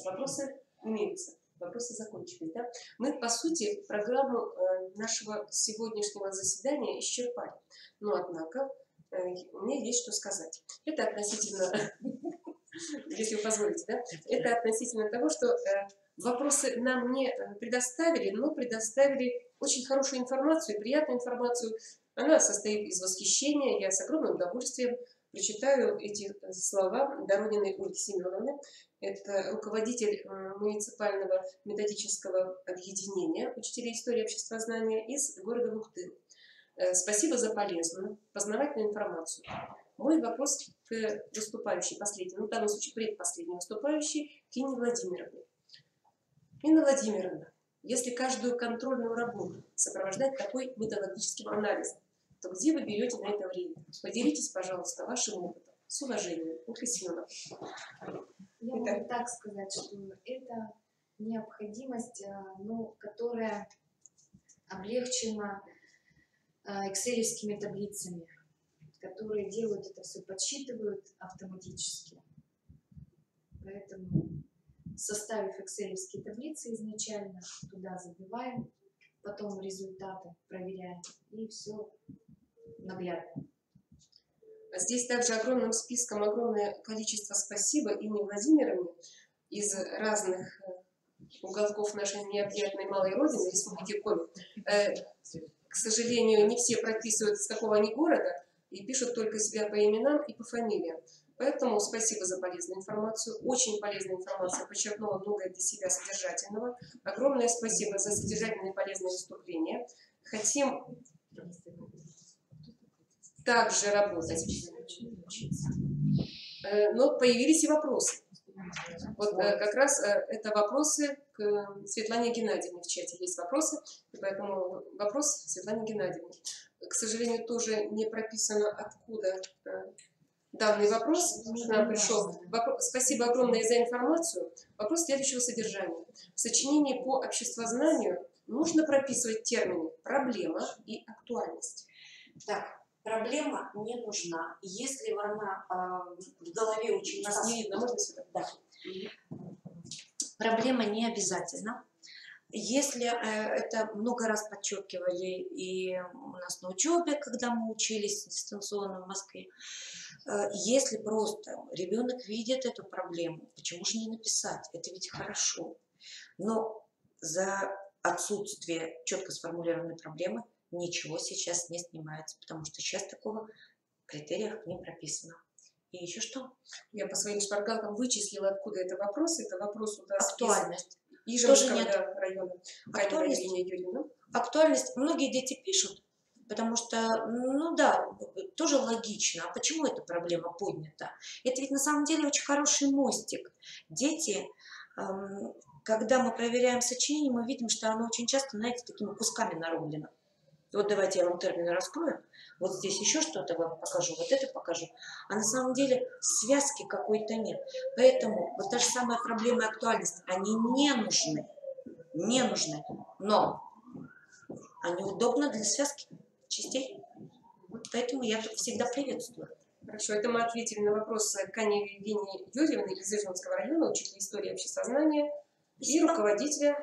S2: Вопросы имеются. Вопросы закончились, да? Мы, по сути, программу нашего сегодняшнего заседания исчерпали. Но, однако, у меня есть что сказать. Это относительно, если вы позволите, да? Это относительно того, что вопросы нам не предоставили, но предоставили очень хорошую информацию, приятную информацию. Она состоит из восхищения. Я с огромным удовольствием прочитаю эти слова Дорониной Ольги Семеновны. Это руководитель муниципального методического объединения учителей истории обществознания из города Вуктыл. Спасибо за полезную, познавательную информацию. Мой вопрос к выступающей, последней, в данном случае предпоследней выступающей, к Инне Владимировне. Инна Владимировна, если каждую контрольную работу сопровождать такой методологическим анализом, то где вы берете на это время? Поделитесь, пожалуйста, вашим опытом. С уважением, Ольга Семеновна.
S7: Я могу так сказать, что это необходимость, которая облегчена экселевскими таблицами, которые делают это все, подсчитывают автоматически. Поэтому, составив экселевские таблицы изначально, туда забиваем, потом результаты проверяем, и все наглядно.
S2: Здесь также огромным списком огромное количество спасибо Инне Владимировне из разных уголков нашей необъятной малой родины, Республики Коми. К сожалению, не все прописывают, из какого они города, и пишут только себя по именам и по фамилиям. Поэтому спасибо за полезную информацию. Очень полезная информация, подчеркнула многое для себя содержательного. Огромное спасибо за содержательные и полезные выступления. Хотим также работать. Но появились и вопросы. Вот как раз это вопросы к Светлане Геннадьевне. В чате есть вопросы, и поэтому вопрос Светлане Геннадьевне. К сожалению, тоже не прописано, откуда данный вопрос к нам пришел. Спасибо огромное за информацию. Вопрос следующего содержания. В сочинении по обществознанию нужно прописывать термины «проблема» и «актуальность».
S8: Так, проблема не нужна. Если она в голове ученика...
S2: Нас не видно, можно сюда?
S8: Да. Проблема не обязательно. Если это много раз подчеркивали и у нас на учебе, когда мы учились дистанционно в Москве, если просто ребенок видит эту проблему, почему же не написать? Это ведь хорошо. Но за отсутствие четко сформулированной проблемы ничего сейчас не снимается, потому что сейчас такого в критериях не прописано. И еще что?
S2: Я по своим шпаргалкам вычислила, откуда это вопрос. Это вопрос у нас
S8: актуальность.
S2: Ижевского района.
S8: Актуальность. Актуальность. Многие дети пишут, Потому что, ну да, тоже логично. А почему эта проблема поднята? Это ведь на самом деле очень хороший мостик. Дети, когда мы проверяем сочинение, мы видим, что оно очень часто, знаете, такими кусками нарублено. Вот давайте я вам термины раскрою. Вот здесь еще что-то вам покажу, вот это покажу. А на самом деле связки какой-то нет. Поэтому вот та же самая проблема и актуальность. Они не нужны. Не нужны. Но они удобны для связки частей. Поэтому я тут всегда приветствую.
S2: Хорошо, это мы ответили на вопрос Каневой Евгении Юрьевны из Ижевского района, учителя истории общесознания и руководителя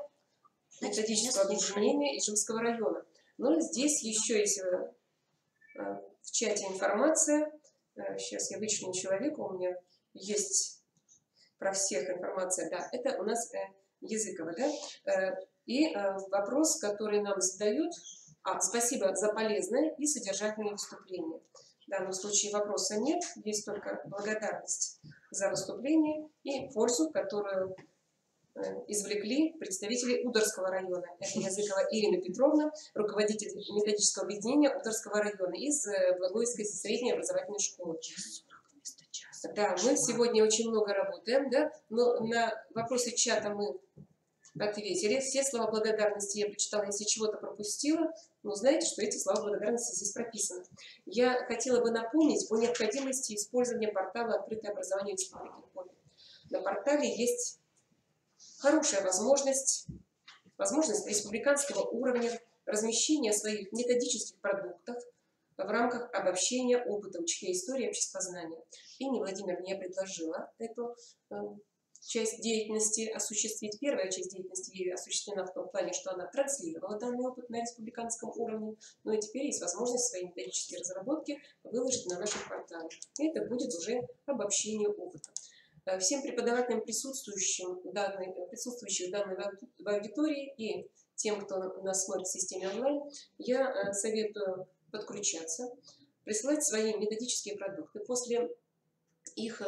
S2: методического объединения Ижевского района. Но здесь еще есть в чате информация. Сейчас я вычленю человека, у меня есть про всех информация. Да, это у нас Языкова, да? И вопрос, который нам задают. Спасибо за полезное и содержательное выступление. В данном случае вопроса нет, есть только благодарность за выступление и пользу, которую извлекли представители Удорского района. Это Языкова Ирина Петровна, руководитель методического объединения Удорского района из Благовещенской средней образовательной школы. Да, мы сегодня очень много работаем, да, но на вопросы чата мы ответили. Все слова благодарности я прочитала, если чего-то пропустила, но знаете, что эти слова благодарности здесь прописаны. Я хотела бы напомнить о необходимости использования портала «Открытое образование Республики Коми». На портале есть хорошая возможность республиканского уровня размещения своих методических продуктов в рамках обобщения опыта учителей истории и обществознания. Инна Владимировна мне предложила эту часть деятельности осуществить. Первая часть деятельности ею осуществлена в том плане, что она транслировала данный опыт на республиканском уровне, но и теперь есть возможность свои методические разработки выложить на нашем портале. И это будет уже обобщение опыта. Всем преподавателям, присутствующих в данной аудитории и тем, кто нас смотрит в системе онлайн, я советую подключаться, присылать свои методические продукты. После их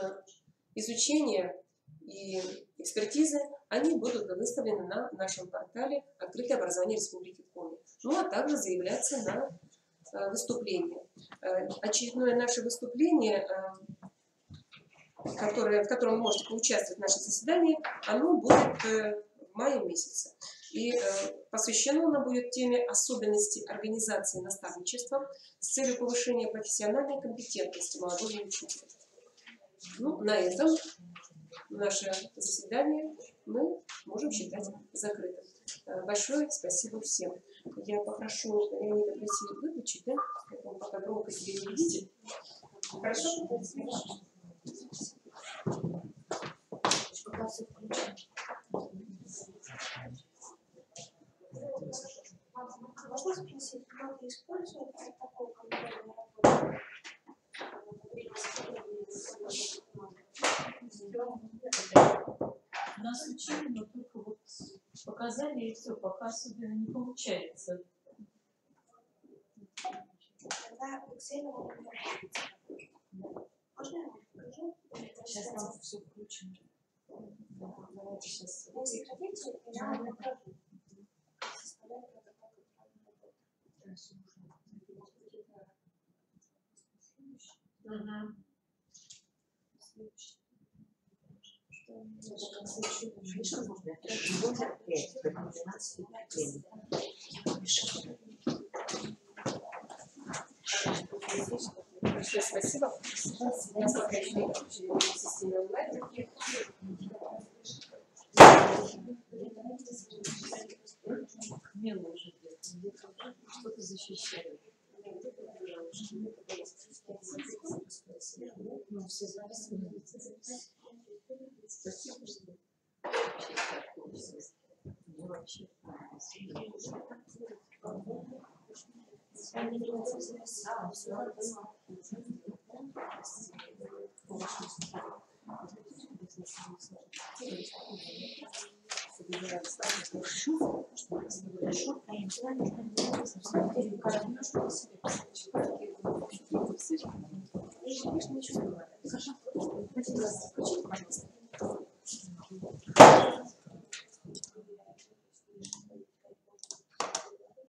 S2: изучения и экспертизы они будут выставлены на нашем портале «Открытое образование Республики Коми». Ну а также заявляться на выступление. Очередное наше выступление, в котором вы можете поучаствовать в нашем заседании, оно будет в мае месяце. И посвящено оно будет теме особенностей организации наставничества с целью повышения профессиональной компетентности молодого учителя. Ну, на этом наше заседание мы можем считать закрытым. Большое спасибо всем. Я попрошу Леонида прийти выключить, да? Он пока громко себе не видите. Хорошо?
S6: Можно спросить, как используют протокол контрольной работы?
S5: Нас учили, но только вот показали и все, пока особенно не получается.
S6: Тогда в Excel можно я вам покажу?
S5: Сейчас нам все включим. Давайте сейчас.
S6: Если хотите, я вам покажу. Составляю протокол контрольной работы.
S2: Большое спасибо.
S5: Мило уже что-то защищает. Ну, все записаны. Спасибо, что вообще.